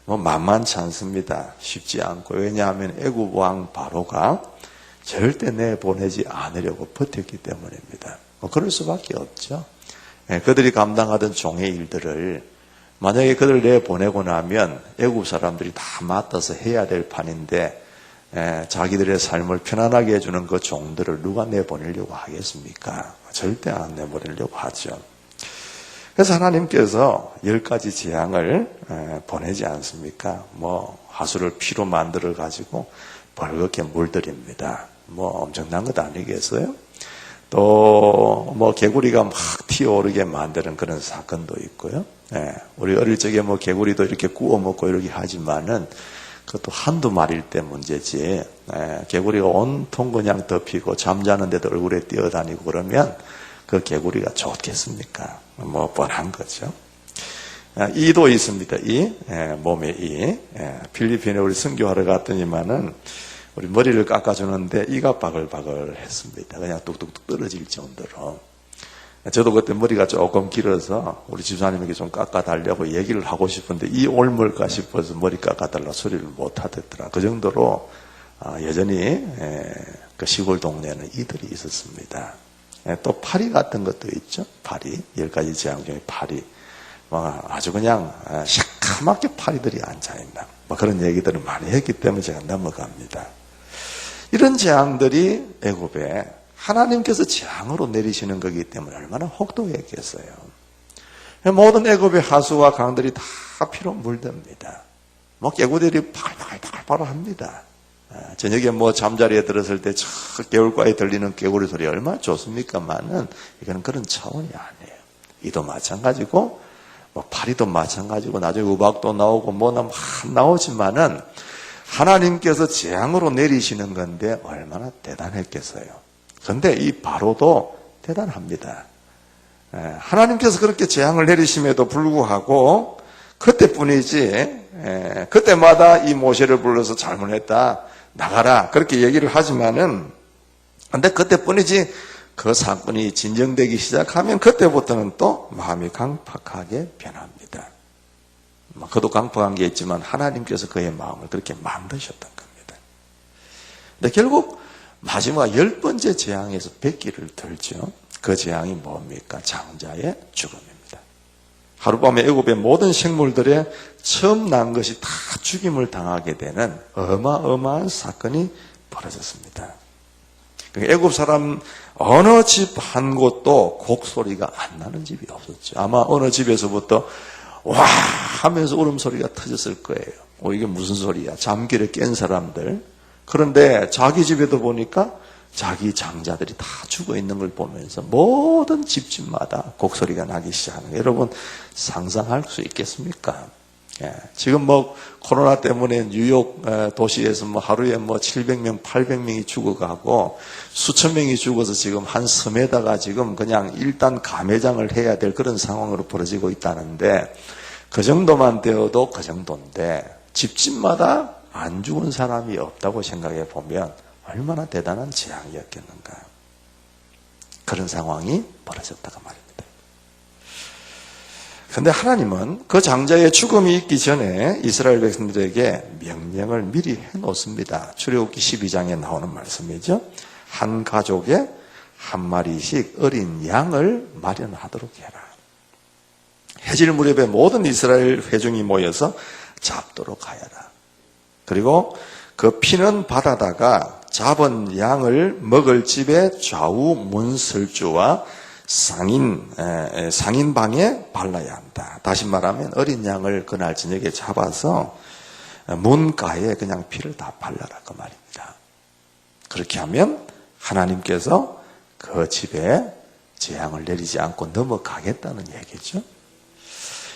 S1: 만만치 않습니다. 쉽지 않고, 왜냐하면 애굽 왕 바로가 절대 내보내지 않으려고 버텼기 때문입니다. 그럴 수밖에 없죠. 그들이 감당하던 종의 일들을 만약에 그들을 내보내고 나면 애굽 사람들이 다 맡아서 해야 될 판인데 자기들의 삶을 편안하게 해주는 그 종들을 누가 내보내려고 하겠습니까? 절대 안 내보내려고 하죠. 그래서 하나님께서 10가지 재앙을 보내지 않습니까? 하수를 피로 만들어 가지고 벌겋게 물들입니다. 엄청난 것 아니겠어요? 또 개구리가 막 튀어오르게 만드는 그런 사건도 있고요. 우리 어릴 적에 개구리도 이렇게 구워 먹고 이러게 하지만은 그것도 한두 마리일 때 문제지. 개구리가 온통 그냥 덮이고 잠자는데도 얼굴에 뛰어다니고 그러면 그 개구리가 좋겠습니까? 뻔한 거죠. 이도 있습니다. 몸에 이. 필리핀에 우리 선교하러 갔더니만은 우리 머리를 깎아주는데 이가 바글바글 했습니다. 그냥 뚝뚝뚝 떨어질 정도로. 저도 그때 머리가 조금 길어서 우리 집사님에게 좀 깎아달라고 얘기를 하고 싶은데 이 올물까 싶어서 머리 깎아달라 소리를 못 하겠더라. 그 정도로 여전히 그 시골 동네에는 이들이 있었습니다. 또 파리 같은 것도 있죠. 파리. 10가지 재앙 중에 파리. 아주 그냥 시커멓게 파리들이 앉아있나. 그런 얘기들을 많이 했기 때문에 제가 넘어갑니다. 이런 재앙들이 애굽에 하나님께서 재앙으로 내리시는 거기 때문에 얼마나 혹독했겠어요. 모든 애굽의 하수와 강들이 다 피로 물듭니다. 개구들이 바글바글합니다. 저녁에 잠자리에 들었을 때 저 개울가에 들리는 개구리 소리 얼마나 좋습니까만은 이거는 그런 차원이 아니에요. 이도 마찬가지고 파리도 마찬가지고 나중에 우박도 나오고 막 나오지만은 하나님께서 재앙으로 내리시는 건데 얼마나 대단했겠어요. 그런데 이 바로도 대단합니다. 하나님께서 그렇게 재앙을 내리심에도 불구하고 그때뿐이지 그때마다 이 모세를 불러서 잘못했다 나가라 그렇게 얘기를 하지만은 근데 그때뿐이지 그 사건이 진정되기 시작하면 그때부터는 또 마음이 강팍하게 변합니다. 그도 강팍한 게 있지만 하나님께서 그의 마음을 그렇게 만드셨던 겁니다. 근데 결국 마지막 10번째 재앙에서 백기를 들죠. 그 재앙이 뭡니까? 장자의 죽음입니다. 하룻밤에 애굽의 모든 생물들의 처음 난 것이 다 죽임을 당하게 되는 어마어마한 사건이 벌어졌습니다. 애굽 사람 어느 집 한 곳도 곡소리가 안 나는 집이 없었죠. 아마 어느 집에서부터 와 하면서 울음소리가 터졌을 거예요. 이게 무슨 소리야? 잠결에 깬 사람들. 그런데 자기 집에도 보니까 자기 장자들이 다 죽어 있는 걸 보면서 모든 집집마다 곡소리가 나기 시작하는 거예요. 여러분 상상할 수 있겠습니까? 지금 코로나 때문에 뉴욕 도시에서 하루에 700명, 800명이 죽어가고 수천 명이 죽어서 지금 한 섬에다가 지금 그냥 일단 감회장을 해야 될 그런 상황으로 벌어지고 있다는데 그 정도만 되어도 그 정도인데 집집마다 안 죽은 사람이 없다고 생각해 보면 얼마나 대단한 재앙이었겠는가. 그런 상황이 벌어졌다가 말입니다. 그런데 하나님은 그 장자의 죽음이 있기 전에 이스라엘 백성들에게 명령을 미리 해놓습니다. 출애굽기 12장에 나오는 말씀이죠. 한 가족에 한 마리씩 어린 양을 마련하도록 해라. 해질 무렵에 모든 이스라엘 회중이 모여서 잡도록 하여라. 그리고 그 피는 바다다가 잡은 양을 먹을 집의 좌우 문설주와 상인방에 발라야 한다. 다시 말하면 어린 양을 그날 저녁에 잡아서 문가에 그냥 피를 다 발라라 그 말입니다. 그렇게 하면 하나님께서 그 집에 재앙을 내리지 않고 넘어가겠다는 얘기죠.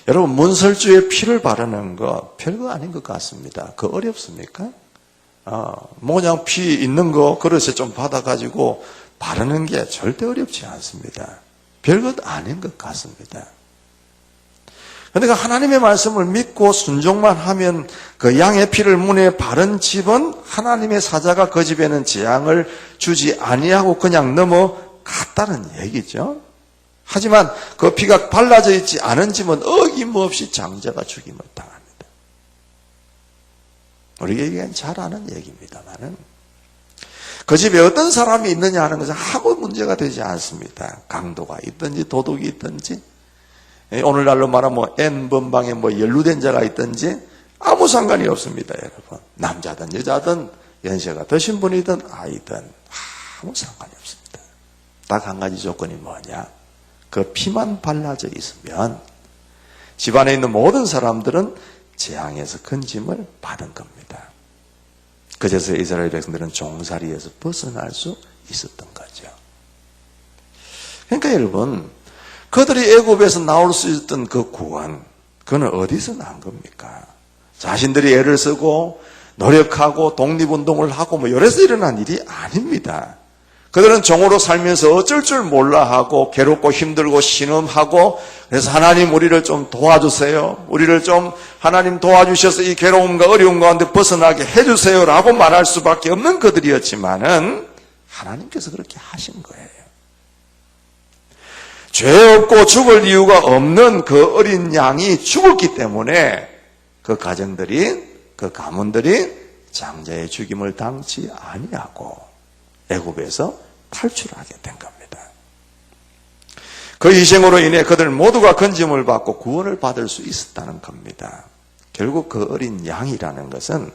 S1: 여러분 문설주에 피를 바르는 거 별거 아닌 것 같습니다. 그거 어렵습니까? 그냥 피 있는 거 그릇에 좀 받아가지고 바르는 게 절대 어렵지 않습니다. 별것 아닌 것 같습니다. 그러니까 하나님의 말씀을 믿고 순종만 하면 그 양의 피를 문에 바른 집은 하나님의 사자가 그 집에는 재앙을 주지 아니하고 그냥 넘어갔다는 얘기죠. 하지만 그 피가 발라져 있지 않은 집은 어김없이 장자가 죽임을 당합니다. 우리에겐 잘 아는 얘기입니다만은 그 집에 어떤 사람이 있느냐 하는 것은 아무 문제가 되지 않습니다. 강도가 있든지 도둑이 있든지 오늘날로 말하면 N번방에 연루된 자가 있든지 아무 상관이 없습니다. 여러분 남자든 여자든 연세가 드신 분이든 아이든 아무 상관이 없습니다. 딱 한 가지 조건이 뭐냐? 그 피만 발라져 있으면 집안에 있는 모든 사람들은 재앙에서 건짐을 받은 겁니다. 그제서 이스라엘 백성들은 종살이에서 벗어날 수 있었던 거죠. 그러니까 여러분 그들이 애굽에서 나올 수 있었던 그 구원 그건 어디서 난 겁니까? 자신들이 애를 쓰고 노력하고 독립운동을 하고 이래서 일어난 일이 아닙니다. 그들은 종으로 살면서 어쩔 줄 몰라 하고 괴롭고 힘들고 신음하고 그래서 하나님 우리를 좀 도와주세요. 우리를 좀 하나님 도와주셔서 이 괴로움과 어려움 가운데 벗어나게 해주세요라고 말할 수밖에 없는 그들이었지만은 하나님께서 그렇게 하신 거예요. 죄 없고 죽을 이유가 없는 그 어린 양이 죽었기 때문에 그 가정들이 그 가문들이 장자의 죽임을 당치 아니하고 애굽에서 탈출하게 된 겁니다. 그 희생으로 인해 그들 모두가 건짐을 받고 구원을 받을 수 있었다는 겁니다. 결국 그 어린 양이라는 것은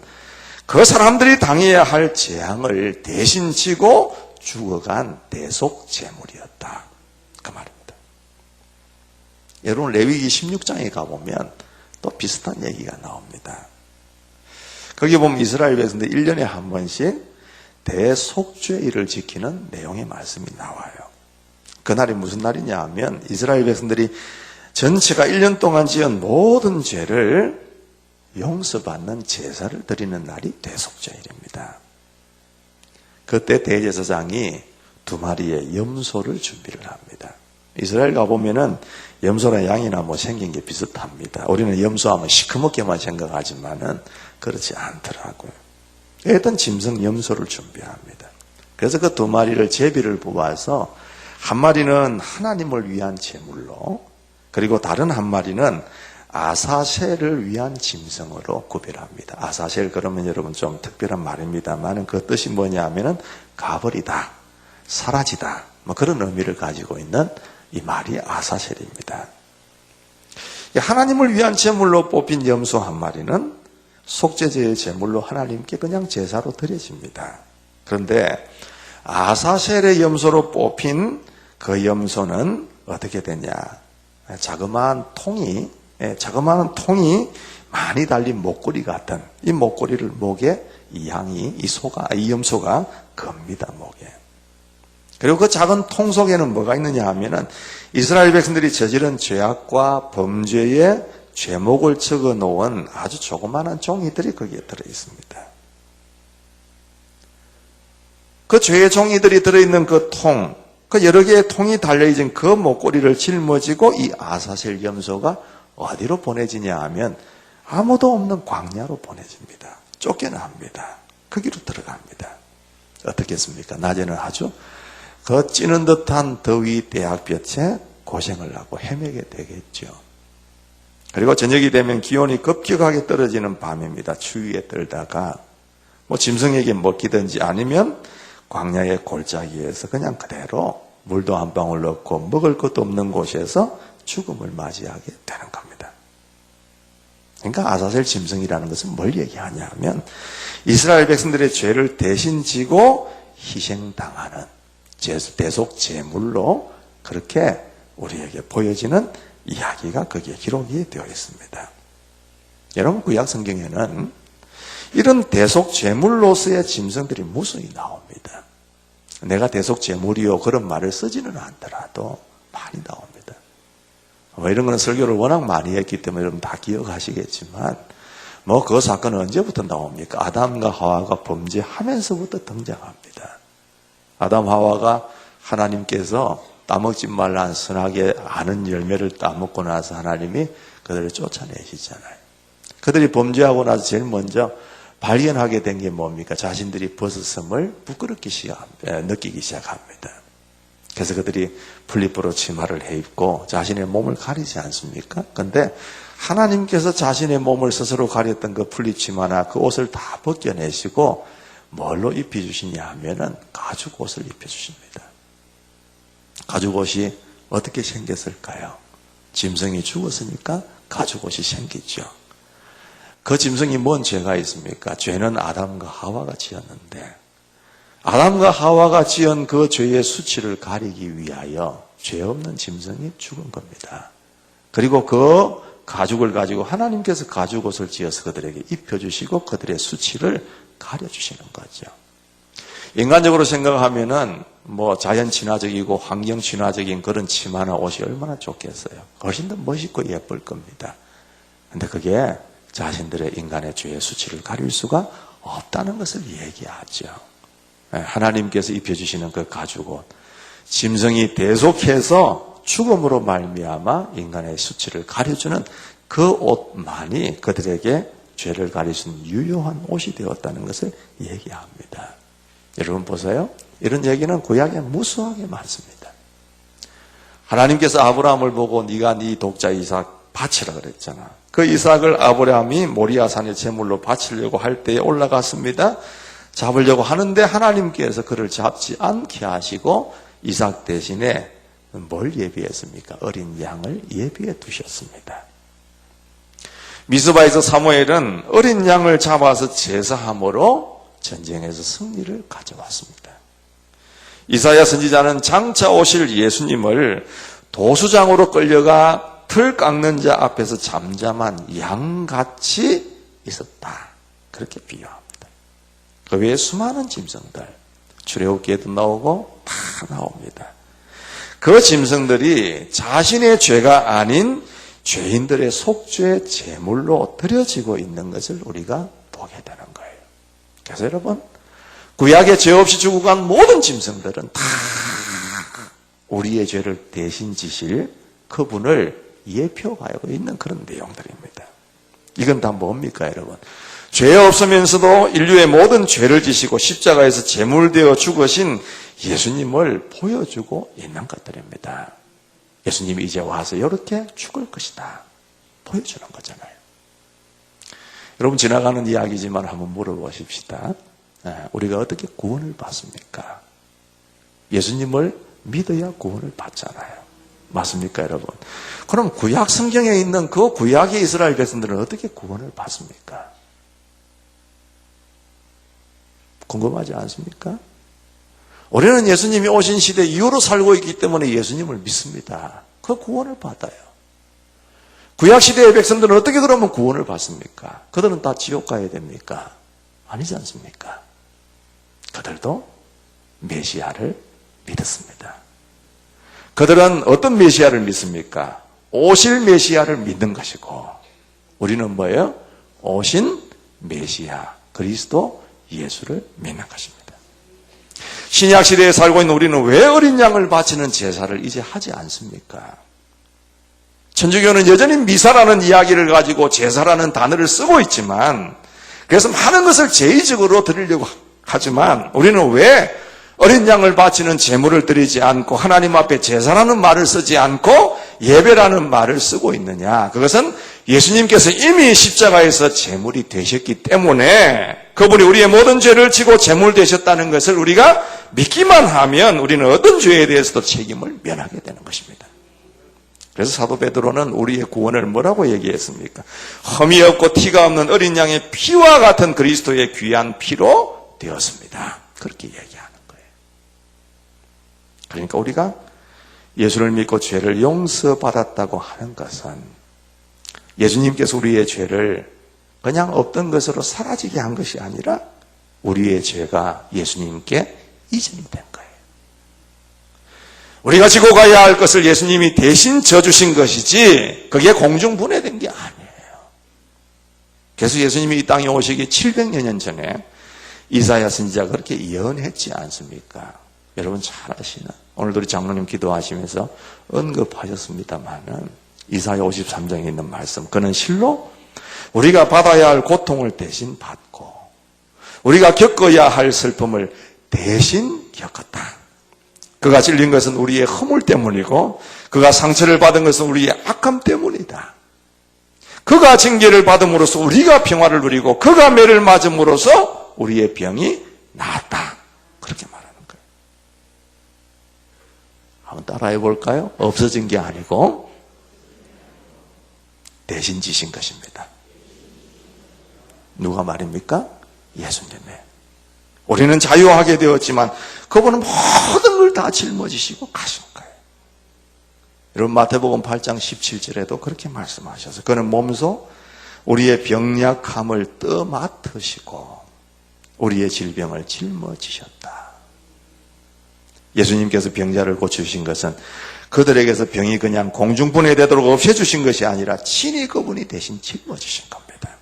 S1: 그 사람들이 당해야 할 재앙을 대신 지고 죽어간 대속 제물이었다. 그 말입니다. 여러분 레위기 16장에 가보면 또 비슷한 얘기가 나옵니다. 거기 보면 이스라엘 백성들 1년에 한 번씩 대속죄일을 지키는 내용의 말씀이 나와요. 그날이 무슨 날이냐 하면 이스라엘 백성들이 전체가 1년 동안 지은 모든 죄를 용서받는 제사를 드리는 날이 대속죄일입니다. 그때 대제사장이 2마리의 염소를 준비를 합니다. 이스라엘 가보면은 염소나 양이나 뭐 생긴 게 비슷합니다. 우리는 염소하면 시커멓게만 생각하지만은 그렇지 않더라고요. 일단 짐승 염소를 준비합니다. 그래서 그 2마리를 제비를 뽑아서 한 마리는 하나님을 위한 제물로 그리고 다른 한 마리는 아사셀을 위한 짐승으로 구별합니다. 아사셀 그러면 여러분 좀 특별한 말입니다만 그 뜻이 뭐냐 하면은 가버리다, 사라지다 뭐 그런 의미를 가지고 있는 이 말이 아사셀입니다. 하나님을 위한 제물로 뽑힌 염소 한 마리는 속죄제의 제물로 하나님께 그냥 제사로 드려집니다. 그런데 아사셀의 염소로 뽑힌 그 염소는 어떻게 되냐? 자그마한 통이 많이 달린 목걸이 같은 이 목걸이를 목에 이 염소가 겁니다, 목에. 그리고 그 작은 통 속에는 뭐가 있느냐 하면은 이스라엘 백성들이 저지른 죄악과 범죄의 죄목을 적어 놓은 아주 조그마한 종이들이 거기에 들어 있습니다. 그 죄의 종이들이 들어있는 그 통, 그 여러 개의 통이 달려있는 그 목걸이를 짊어지고 이 아사셀 염소가 어디로 보내지냐 하면 아무도 없는 광야로 보내집니다. 쫓겨납니다. 거기로 들어갑니다. 어떻겠습니까? 낮에는 아주 그 찌는 듯한 더위 대학볕에 고생을 하고 헤매게 되겠죠. 그리고 저녁이 되면 기온이 급격하게 떨어지는 밤입니다. 추위에 떨다가 뭐 짐승에게 먹히든지 아니면 광야의 골짜기에서 그냥 그대로 물도 한 방울 없고 먹을 것도 없는 곳에서 죽음을 맞이하게 되는 겁니다. 그러니까 아사셀 짐승이라는 것은 뭘 얘기하냐 하면 이스라엘 백성들의 죄를 대신 지고 희생당하는 대속 제물로 그렇게 우리에게 보여지는 이야기가 거기에 기록이 되어 있습니다. 여러분 구약 성경에는 이런 대속 제물로서의 짐승들이 무수히 나옵니다. 내가 대속 제물이요 그런 말을 쓰지는 않더라도 많이 나옵니다. 뭐 이런 거는 설교를 워낙 많이 했기 때문에 여러분 다 기억하시겠지만 뭐 그 사건은 언제부터 나옵니까? 아담과 하와가 범죄하면서부터 등장합니다. 아담 하와가 하나님께서 따먹지 말라는 선악의 아는 열매를 따먹고 나서 하나님이 그들을 쫓아내시잖아요. 그들이 범죄하고 나서 제일 먼저 발견하게 된 게 뭡니까? 자신들이 벗었음을 부끄럽게 느끼기 시작합니다. 그래서 그들이 플리프로 치마를 해입고 자신의 몸을 가리지 않습니까? 그런데 하나님께서 자신의 몸을 스스로 가렸던 그 플립 치마나 그 옷을 다 벗겨내시고 뭘로 입혀주시냐 하면은 가죽 옷을 입혀주십니다. 가죽 옷이 어떻게 생겼을까요? 짐승이 죽었으니까 가죽 옷이 생기죠. 그 짐승이 뭔 죄가 있습니까? 죄는 아담과 하와가 지었는데 아담과 하와가 지은 그 죄의 수치를 가리기 위하여 죄 없는 짐승이 죽은 겁니다. 그리고 그 가죽을 가지고 하나님께서 가죽 옷을 지어서 그들에게 입혀주시고 그들의 수치를 가려주시는 거죠. 인간적으로 생각하면은 뭐 자연 친화적이고 환경 친화적인 그런 치마나 옷이 얼마나 좋겠어요. 훨씬 더 멋있고 예쁠 겁니다. 근데 그게 자신들의 인간의 죄의 수치를 가릴 수가 없다는 것을 얘기하죠. 하나님께서 입혀주시는 그 가죽옷, 짐승이 대속해서 죽음으로 말미암아 인간의 수치를 가려주는 그 옷만이 그들에게 죄를 가리는 유효한 옷이 되었다는 것을 얘기합니다. 여러분 보세요. 이런 얘기는 구약에 무수하게 많습니다. 하나님께서 아브라함을 보고 네가 네 독자 이삭 바치라 그랬잖아. 그 이삭을 아브라함이 모리아산에 제물로 바치려고 할 때에 올라갔습니다. 잡으려고 하는데 하나님께서 그를 잡지 않게 하시고 이삭 대신에 뭘 예비했습니까? 어린 양을 예비해 두셨습니다. 미스바에서 사무엘은 어린 양을 잡아서 제사함으로 전쟁에서 승리를 가져왔습니다. 이사야 선지자는 장차 오실 예수님을 도수장으로 끌려가 틀 깎는 자 앞에서 잠잠한 양같이 있었다. 그렇게 비유합니다. 그 외에 수많은 짐승들, 출애굽기에도 나오고 다 나옵니다. 그 짐승들이 자신의 죄가 아닌 죄인들의 속죄 제물로 드려지고 있는 것을 우리가 보게 되는 거예요. 그래서 여러분, 구약에 죄 없이 죽고 간 모든 짐승들은 다 우리의 죄를 대신 지실 그분을 예표하고 있는 그런 내용들입니다. 이건 다 뭡니까, 여러분? 죄 없으면서도 인류의 모든 죄를 지시고 십자가에서 제물되어 죽으신 예수님을 보여주고 있는 것들입니다. 예수님이 이제 와서 이렇게 죽을 것이다. 보여주는 거잖아요. 여러분, 지나가는 이야기지만 한번 물어보십시다. 우리가 어떻게 구원을 받습니까? 예수님을 믿어야 구원을 받잖아요. 맞습니까, 여러분? 그럼 구약 성경에 있는 그 구약의 이스라엘 백성들은 어떻게 구원을 받습니까? 궁금하지 않습니까? 우리는 예수님이 오신 시대 이후로 살고 있기 때문에 예수님을 믿습니다. 그 구원을 받아요. 구약시대의 백성들은 어떻게 그러면 구원을 받습니까? 그들은 다 지옥 가야 됩니까? 아니지 않습니까? 그들도 메시아를 믿었습니다. 그들은 어떤 메시아를 믿습니까? 오실 메시아를 믿는 것이고, 우리는 뭐예요? 오신 메시아, 그리스도 예수를 믿는 것입니다. 신약 시대에 살고 있는 우리는 왜 어린 양을 바치는 제사를 이제 하지 않습니까? 천주교는 여전히 미사라는 이야기를 가지고 제사라는 단어를 쓰고 있지만, 그래서 많은 것을 제의적으로 드리려고 하지만, 우리는 왜 어린 양을 바치는 제물을 드리지 않고 하나님 앞에 제사라는 말을 쓰지 않고 예배라는 말을 쓰고 있느냐? 그것은 예수님께서 이미 십자가에서 제물이 되셨기 때문에 그분이 우리의 모든 죄를 지고 제물 되셨다는 것을 우리가 믿기만 하면 우리는 어떤 죄에 대해서도 책임을 면하게 되는 것입니다. 그래서 사도 베드로는 우리의 구원을 뭐라고 얘기했습니까? 흠이 없고 티가 없는 어린 양의 피와 같은 그리스도의 귀한 피로 되었습니다. 그렇게 얘기하는 거예요. 그러니까 우리가 예수를 믿고 죄를 용서받았다고 하는 것은 예수님께서 우리의 죄를 그냥 없던 것으로 사라지게 한 것이 아니라 우리의 죄가 예수님께 이전이 된 거예요. 우리가 지고 가야 할 것을 예수님이 대신 져주신 것이지 그게 공중분해된 게 아니에요. 그래서 예수님이 이 땅에 오시기 700여 년 전에 이사야 선지자가 그렇게 예언했지 않습니까? 여러분 잘 아시나? 오늘도 우리 장로님 기도하시면서 언급하셨습니다마는 이사야 53장에 있는 말씀, 그는 실로 우리가 받아야 할 고통을 대신 받고 우리가 겪어야 할 슬픔을 대신 겪었다. 그가 찔린 것은 우리의 허물 때문이고 그가 상처를 받은 것은 우리의 악함 때문이다. 그가 징계를 받음으로써 우리가 평화를 누리고 그가 매를 맞음으로써 우리의 병이 나았다. 그렇게 말하는 거예요. 한번 따라해 볼까요? 없어진 게 아니고 대신 지신 것입니다. 누가 말입니까? 예수님이. 우리는 자유하게 되었지만 그분은 모든 걸 다 짊어지시고 가신 거예요. 여러분 마태복음 8장 17절에도 그렇게 말씀하셔서 그는 몸소 우리의 병약함을 떠맡으시고 우리의 질병을 짊어지셨다. 예수님께서 병자를 고치신 것은 그들에게서 병이 그냥 공중분해되도록 없애주신 것이 아니라 친히 그분이 대신 짊어지신 겁니다.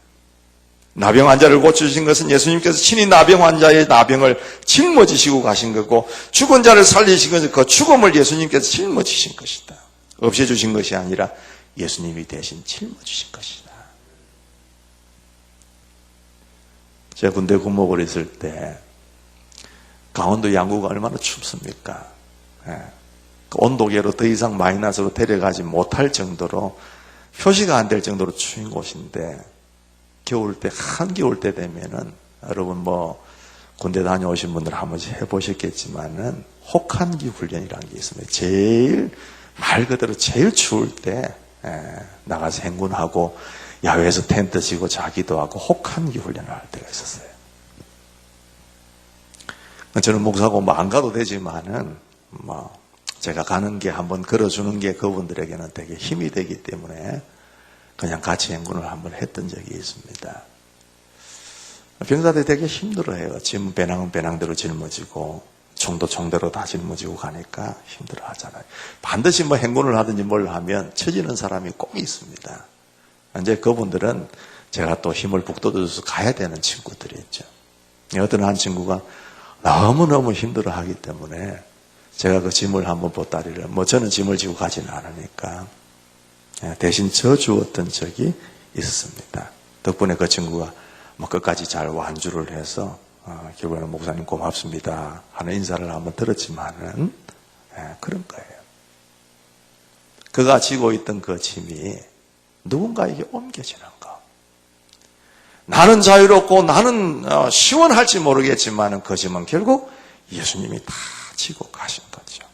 S1: 나병 환자를 고쳐주신 것은 예수님께서 친히 나병 환자의 나병을 짊어지시고 가신 거고, 죽은 자를 살리신 것은 그 죽음을 예수님께서 짊어지신 것이다. 없애주신 것이 아니라 예수님이 대신 짊어지신 것이다. 제가 군대 군목을 있을 때 강원도 양구가 얼마나 춥습니까? 그 온도계로 더 이상 마이너스로 데려가지 못할 정도로, 표시가 안 될 정도로 추운 곳인데, 겨울 때, 한겨울 때 되면은, 여러분 군대 다녀오신 분들 한 번씩 해보셨겠지만은, 혹한기 훈련이라는 게 있습니다. 제일, 말 그대로 제일 추울 때, 나가서 행군하고, 야외에서 텐트 치고 자기도 하고, 혹한기 훈련을 할 때가 있었어요. 저는 목사고 안 가도 되지만은, 제가 가는 게 한번 걸어주는 게 그분들에게는 되게 힘이 되기 때문에 그냥 같이 행군을 한번 했던 적이 있습니다. 병사들이 되게 힘들어해요. 짐 배낭대로 짊어지고 총도 총대로 다 짊어지고 가니까 힘들어하잖아요. 반드시 행군을 하든지 뭘 하면 처지는 사람이 꼭 있습니다. 이제 그분들은 제가 또 힘을 북돋워줘서 가야 되는 친구들이죠. 어떤 한 친구가 너무너무 힘들어하기 때문에 제가 그 짐을 한번 보따리를, 저는 짐을 지고 가지는 않으니까 대신 져주었던 적이 있었습니다. 덕분에 그 친구가 끝까지 잘 완주를 해서 결국에는 목사님 고맙습니다 하는 인사를 한번 들었지만은 그런 거예요. 그가 지고 있던 그 짐이 누군가에게 옮겨지는 거. 나는 자유롭고 나는 시원할지 모르겠지만은 그 짐은 결국 예수님이 다 지고 가신 거죠.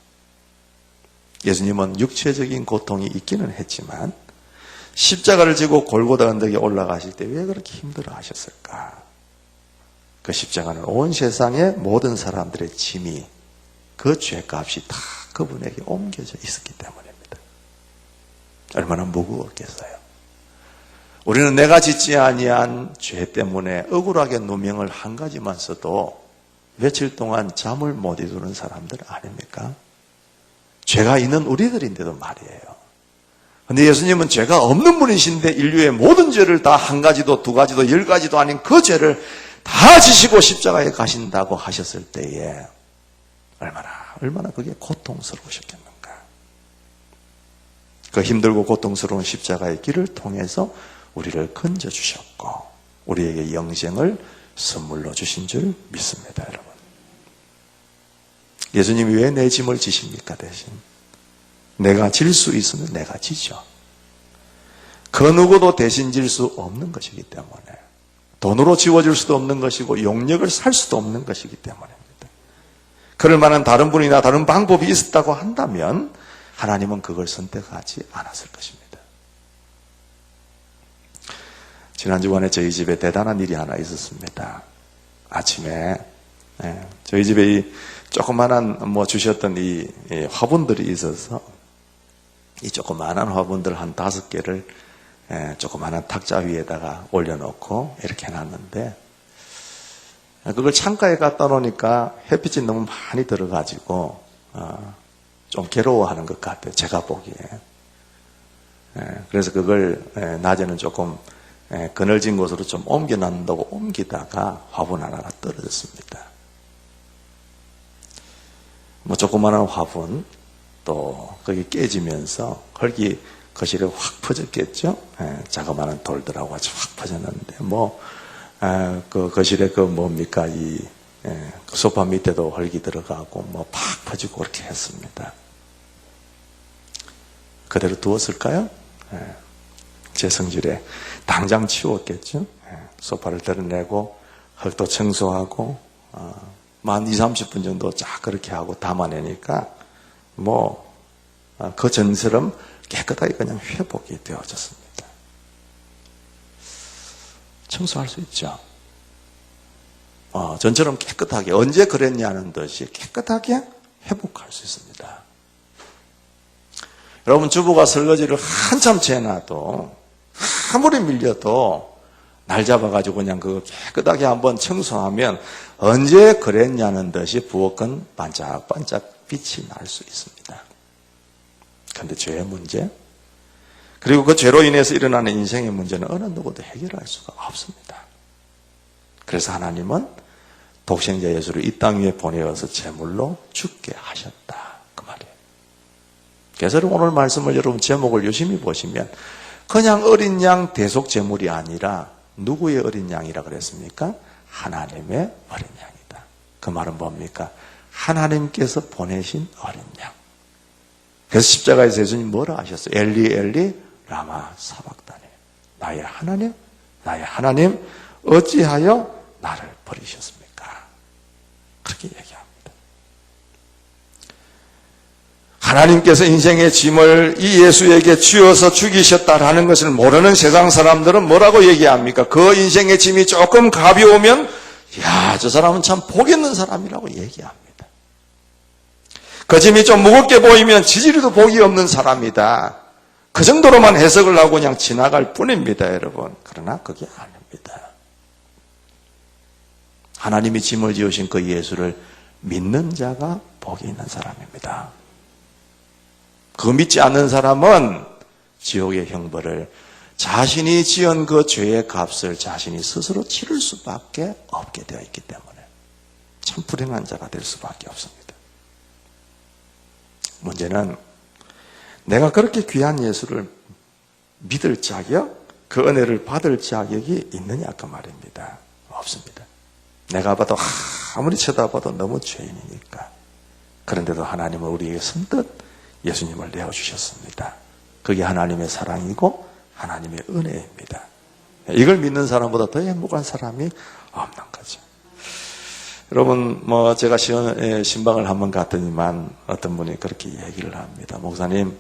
S1: 예수님은 육체적인 고통이 있기는 했지만 십자가를 지고 골고다 언덕에 올라가실 때 왜 그렇게 힘들어 하셨을까? 그 십자가는 온 세상의 모든 사람들의 짐이, 그 죄값이 다 그분에게 옮겨져 있었기 때문입니다. 얼마나 무거웠겠어요. 우리는 내가 짓지 아니한 죄 때문에 억울하게 누명을 한 가지만 써도 며칠 동안 잠을 못 이루는 사람들 아닙니까? 죄가 있는 우리들인데도 말이에요. 근데 예수님은 죄가 없는 분이신데 인류의 모든 죄를 다 한 가지도 두 가지도 10가지도 아닌 그 죄를 다 지시고 십자가에 가신다고 하셨을 때에 얼마나 그게 고통스러우셨겠는가. 그 힘들고 고통스러운 십자가의 길을 통해서 우리를 건져주셨고 우리에게 영생을 선물로 주신 줄 믿습니다, 여러분. 예수님이 왜 내 짐을 지십니까, 대신? 내가 질 수 있으면 내가 지죠. 그 누구도 대신 질 수 없는 것이기 때문에, 돈으로 지워줄 수도 없는 것이고 용력을 살 수도 없는 것이기 때문입니다. 그럴 만한 다른 분이나 다른 방법이 있었다고 한다면 하나님은 그걸 선택하지 않았을 것입니다. 지난 주간에 저희 집에 대단한 일이 하나 있었습니다. 아침에 저희 집에 이 조그만한 주셨던 이 화분들이 있어서 이 조그만한 화분들 한 5개를 조그만한 탁자 위에다가 올려놓고 이렇게 해놨는데, 그걸 창가에 갖다 놓으니까 햇빛이 너무 많이 들어가지고 좀 괴로워하는 것 같아요, 제가 보기에. 그래서 그걸 낮에는 조금 그늘진 곳으로 좀 옮겨놨다고 옮기다가 화분 하나가 떨어졌습니다. 조그마한 화분 또 거기 깨지면서 흙이 거실에 확 퍼졌겠죠. 자그마한 돌들하고 같이 확 퍼졌는데 그 거실에 뭡니까 그 소파 밑에도 흙이 들어가고 팍 퍼지고 그렇게 했습니다. 그대로 두었을까요? 제 성질에 당장 치웠겠죠. 소파를 드러내고 흙도 청소하고 한 20-30분 정도 쫙 그렇게 하고 담아내니까 그 전처럼 깨끗하게 그냥 회복이 되어졌습니다. 청소할 수 있죠. 전처럼 깨끗하게, 언제 그랬냐는 듯이 깨끗하게 회복할 수 있습니다. 여러분, 주부가 설거지를 한참 재놔도 아무리 밀려도 날 잡아가지고 그냥 그거 깨끗하게 한번 청소하면 언제 그랬냐는 듯이 부엌은 반짝반짝 빛이 날 수 있습니다. 그런데 죄의 문제, 그리고 그 죄로 인해서 일어나는 인생의 문제는 어느 누구도 해결할 수가 없습니다. 그래서 하나님은 독생자 예수를 이 땅 위에 보내어서 제물로 죽게 하셨다. 그 말이에요. 그래서 오늘 말씀을 여러분 제목을 유심히 보시면 그냥 어린 양 대속 제물이 아니라 누구의 어린 양이라 그랬습니까? 하나님의 어린 양이다. 그 말은 뭡니까? 하나님께서 보내신 어린 양. 그래서 십자가에서 예수님 뭐라 하셨어요? 엘리 엘리 라마 사박다니. 나의 하나님 어찌하여 나를 버리셨습니까? 그렇게 얘기합니다. 하나님께서 인생의 짐을 이 예수에게 쥐어서 죽이셨다라는 것을 모르는 세상 사람들은 뭐라고 얘기합니까? 그 인생의 짐이 조금 가벼우면 야, 저 사람은 참 복 있는 사람이라고 얘기합니다. 그 짐이 좀 무겁게 보이면 지지리도 복이 없는 사람이다. 그 정도로만 해석을 하고 그냥 지나갈 뿐입니다, 여러분. 그러나 그게 아닙니다. 하나님이 짐을 지으신 그 예수를 믿는 자가 복이 있는 사람입니다. 그거 믿지 않는 사람은 지옥의 형벌을 자신이 지은 그 죄의 값을 자신이 스스로 치를 수밖에 없게 되어 있기 때문에 참 불행한 자가 될 수밖에 없습니다. 문제는 내가 그렇게 귀한 예수를 믿을 자격, 그 은혜를 받을 자격이 있느냐 그 말입니다. 없습니다. 내가 봐도 아무리 쳐다봐도 너무 죄인이니까. 그런데도 하나님은 우리에게 선뜻 예수님을 내어주셨습니다. 그게 하나님의 사랑이고 하나님의 은혜입니다. 이걸 믿는 사람보다 더 행복한 사람이 없는 거죠. 여러분, 제가 신방을 한번 갔더니만 어떤 분이 그렇게 얘기를 합니다. 목사님,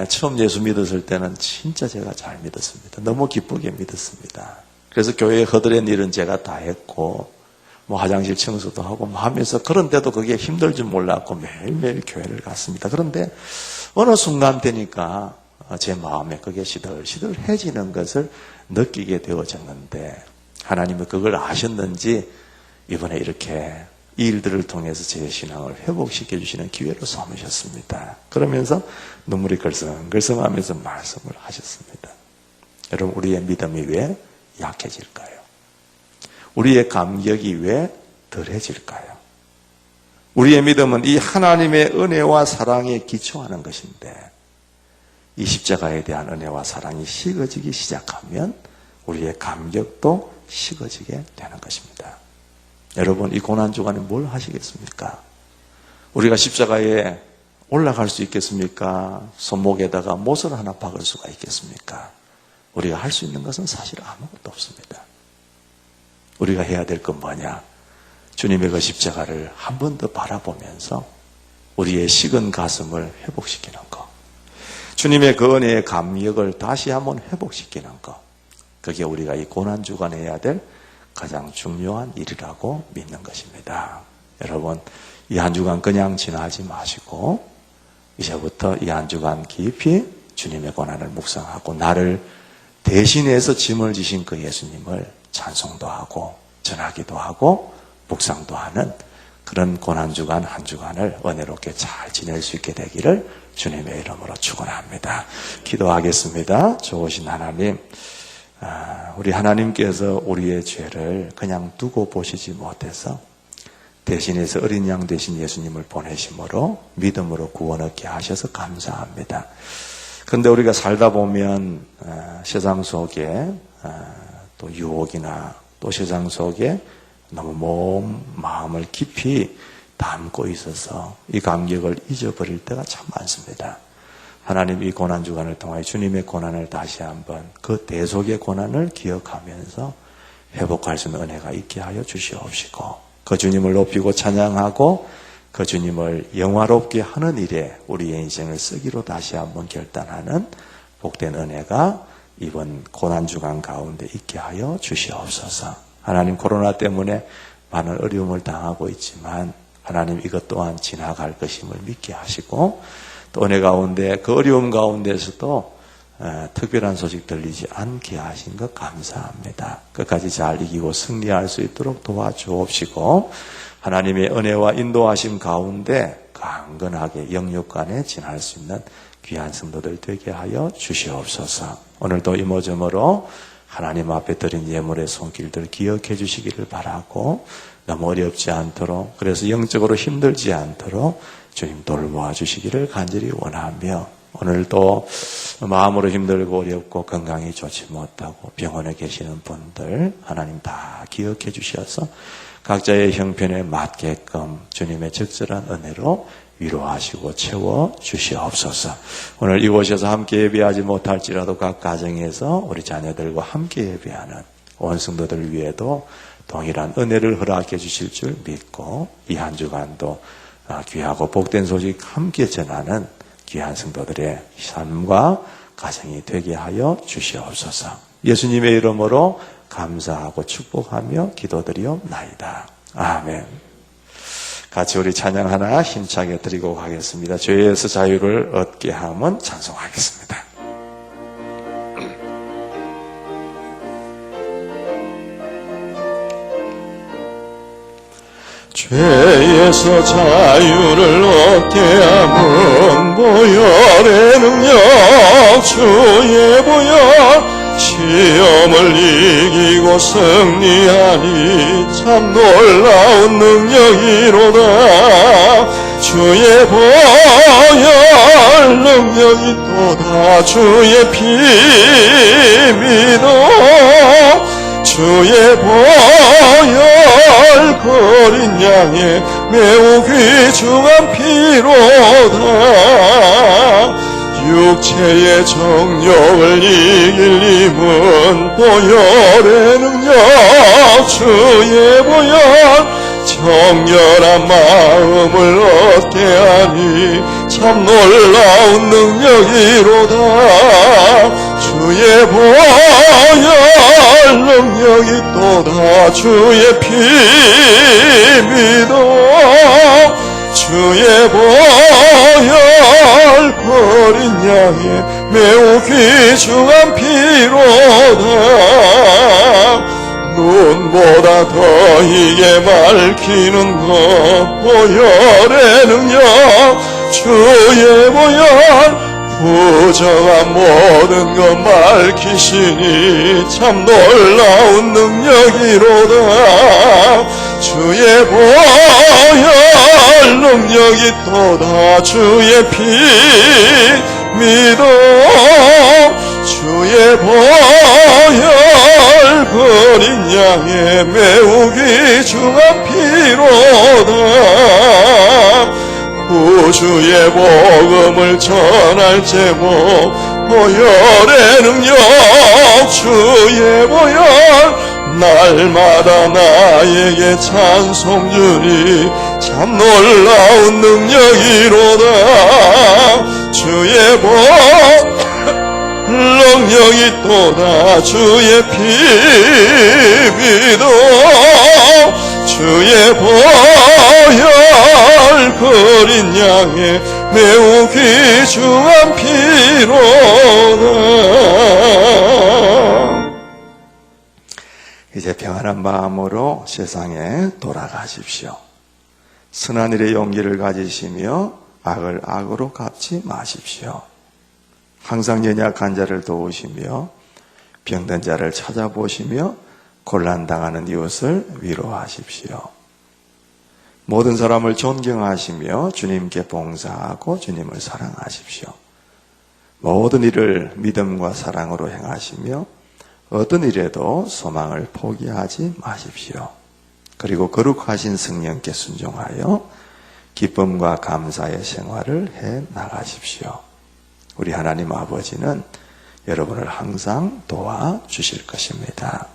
S1: 처음 예수 믿었을 때는 진짜 제가 잘 믿었습니다. 너무 기쁘게 믿었습니다. 그래서 교회에 허드렛 일은 제가 다 했고, 화장실 청소도 하고 하면서 그런데도 그게 힘들 줄 몰랐고 매일매일 교회를 갔습니다. 그런데 어느 순간 되니까 제 마음에 그게 시들시들해지는 것을 느끼게 되어졌는데 하나님은 그걸 아셨는지 이번에 이렇게 이 일들을 통해서 제 신앙을 회복시켜 주시는 기회로 삼으셨습니다. 그러면서 눈물이 걸성걸성하면서 말씀을 하셨습니다. 여러분, 우리의 믿음이 왜 약해질까요? 우리의 감격이 왜 덜해질까요? 우리의 믿음은 이 하나님의 은혜와 사랑에 기초하는 것인데 이 십자가에 대한 은혜와 사랑이 식어지기 시작하면 우리의 감격도 식어지게 되는 것입니다. 여러분, 이 고난주간에 뭘 하시겠습니까? 우리가 십자가에 올라갈 수 있겠습니까? 손목에다가 못을 하나 박을 수가 있겠습니까? 우리가 할 수 있는 것은 사실 아무것도 없습니다. 우리가 해야 될 건 뭐냐? 주님의 그 십자가를 한 번 더 바라보면서 우리의 식은 가슴을 회복시키는 것. 주님의 그 은혜의 감격을 다시 한번 회복시키는 것. 그게 우리가 이 고난주간에 해야 될 가장 중요한 일이라고 믿는 것입니다. 여러분, 이 한 주간 그냥 지나지 마시고 이제부터 이 한 주간 깊이 주님의 고난을 묵상하고 나를 대신해서 짐을 지신 그 예수님을 찬송도 하고 전하기도 하고 묵상도 하는 그런 고난주간 한 주간을 은혜롭게 잘 지낼 수 있게 되기를 주님의 이름으로 축원합니다. 기도하겠습니다. 좋으신 하나님, 우리 하나님께서 우리의 죄를 그냥 두고 보시지 못해서 대신해서 어린 양 되신 예수님을 보내심으로 믿음으로 구원 얻게 하셔서 감사합니다. 그런데 우리가 살다 보면 세상 속에 또 유혹이나 또 세상 속에 너무 마음을 깊이 담고 있어서 이 감격을 잊어버릴 때가 참 많습니다. 하나님, 이 고난주간을 통하여 주님의 고난을 다시 한번 그 대속의 고난을 기억하면서 회복할 수 있는 은혜가 있게 하여 주시옵시고 그 주님을 높이고 찬양하고 그 주님을 영화롭게 하는 일에 우리의 인생을 쓰기로 다시 한번 결단하는 복된 은혜가 이번 고난주간 가운데 있게 하여 주시옵소서. 하나님, 코로나 때문에 많은 어려움을 당하고 있지만 하나님, 이것 또한 지나갈 것임을 믿게 하시고 또 은혜 가운데 그 어려움 가운데서도 특별한 소식 들리지 않게 하신 것 감사합니다. 끝까지 잘 이기고 승리할 수 있도록 도와주옵시고 하나님의 은혜와 인도하심 가운데 강건하게 영육간에 지날 수 있는 귀한 성도들 되게 하여 주시옵소서. 오늘도 이모저모로 하나님 앞에 드린 예물의 손길들 기억해 주시기를 바라고, 너무 어렵지 않도록, 그래서 영적으로 힘들지 않도록 주님 돌보아 주시기를 간절히 원하며, 오늘도 마음으로 힘들고 어렵고 건강이 좋지 못하고 병원에 계시는 분들 하나님 다 기억해 주셔서 각자의 형편에 맞게끔 주님의 적절한 은혜로 위로하시고 채워 주시옵소서. 오늘 이곳에서 함께 예배하지 못할지라도 각 가정에서 우리 자녀들과 함께 예배하는 온 성도들 위에도 동일한 은혜를 허락해 주실 줄 믿고, 이 한 주간도 귀하고 복된 소식 함께 전하는 귀한 성도들의 삶과 가정이 되게 하여 주시옵소서. 예수님의 이름으로 감사하고 축복하며 기도드리옵나이다. 아멘. 같이 우리 찬양 하나 힘차게 드리고 가겠습니다. 죄에서 자유를 얻게 함은 찬송하겠습니다.
S3: 죄에서 자유를 얻게 함은 보혈의 능력, 주의 보혈, 시험을 이기고 승리하니 참 놀라운 능력이로다. 주의 보혈 능력이 또다. 주의 피 믿어. 주의 보혈 거린 양의 매우 귀중한 피로다. 육체의 정욕을 이길 힘은 보혈의 능력, 주의 보혈, 정결한 마음을 얻게 하니 참 놀라운 능력이로다. 주의 보혈 능력이 또다. 주의 피 믿어. 주의 보혈 버린 양의 매우 귀중한 피로다. 눈보다 더 이게 밝히는 것 보혈의 능력, 주의 보혈, 부정한 모든 것 밝히시니 참 놀라운 능력이로다. 주의 보혈 능력이 또다. 주의 피 믿어. 주의 보혈 버린 양의 매우 귀중한 피로다. 구주의 복음을 전할 제목 보혈의 능력, 주의 보혈, 날마다 나에게 찬송 주니 참 놀라운 능력이로다. 주의 보혈 능력이 또다. 주의 피 믿어. 주의 보혈 거린 양의 매우 귀중한 피로다.
S1: 이제 평안한 마음으로 세상에 돌아가십시오. 선한 일의 용기를 가지시며 악을 악으로 갚지 마십시오. 항상 연약한 자를 도우시며 병든 자를 찾아보시며 곤란당하는 이웃을 위로하십시오. 모든 사람을 존경하시며 주님께 봉사하고 주님을 사랑하십시오. 모든 일을 믿음과 사랑으로 행하시며 어떤 일에도 소망을 포기하지 마십시오. 그리고 거룩하신 성령께 순종하여 기쁨과 감사의 생활을 해 나가십시오. 우리 하나님 아버지는 여러분을 항상 도와주실 것입니다.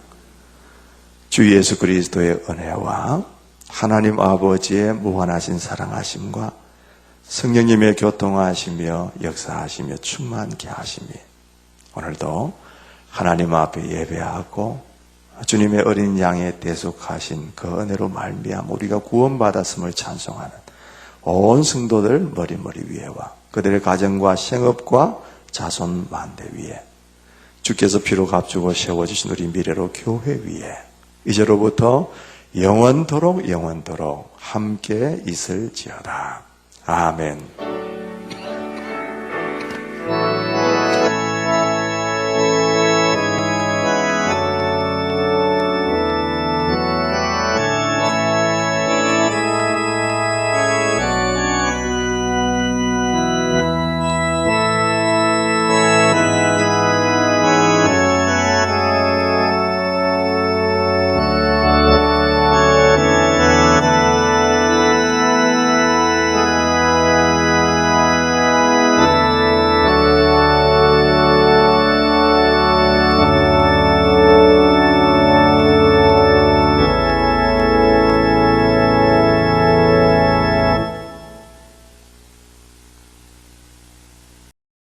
S1: 주 예수 그리스도의 은혜와 하나님 아버지의 무한하신 사랑하심과 성령님의 교통하시며 역사하시며 충만케 하심이 오늘도 하나님 앞에 예배하고 주님의 어린 양에 대속하신 그 은혜로 말미암아 우리가 구원받았음을 찬송하는 온 성도들 머리머리 위에와 그들의 가정과 생업과 자손 만대 위에 주께서 피로 값주고 세워주신 우리 미래로 교회 위에 이제로부터 영원토록 함께 있을지어다. 아멘.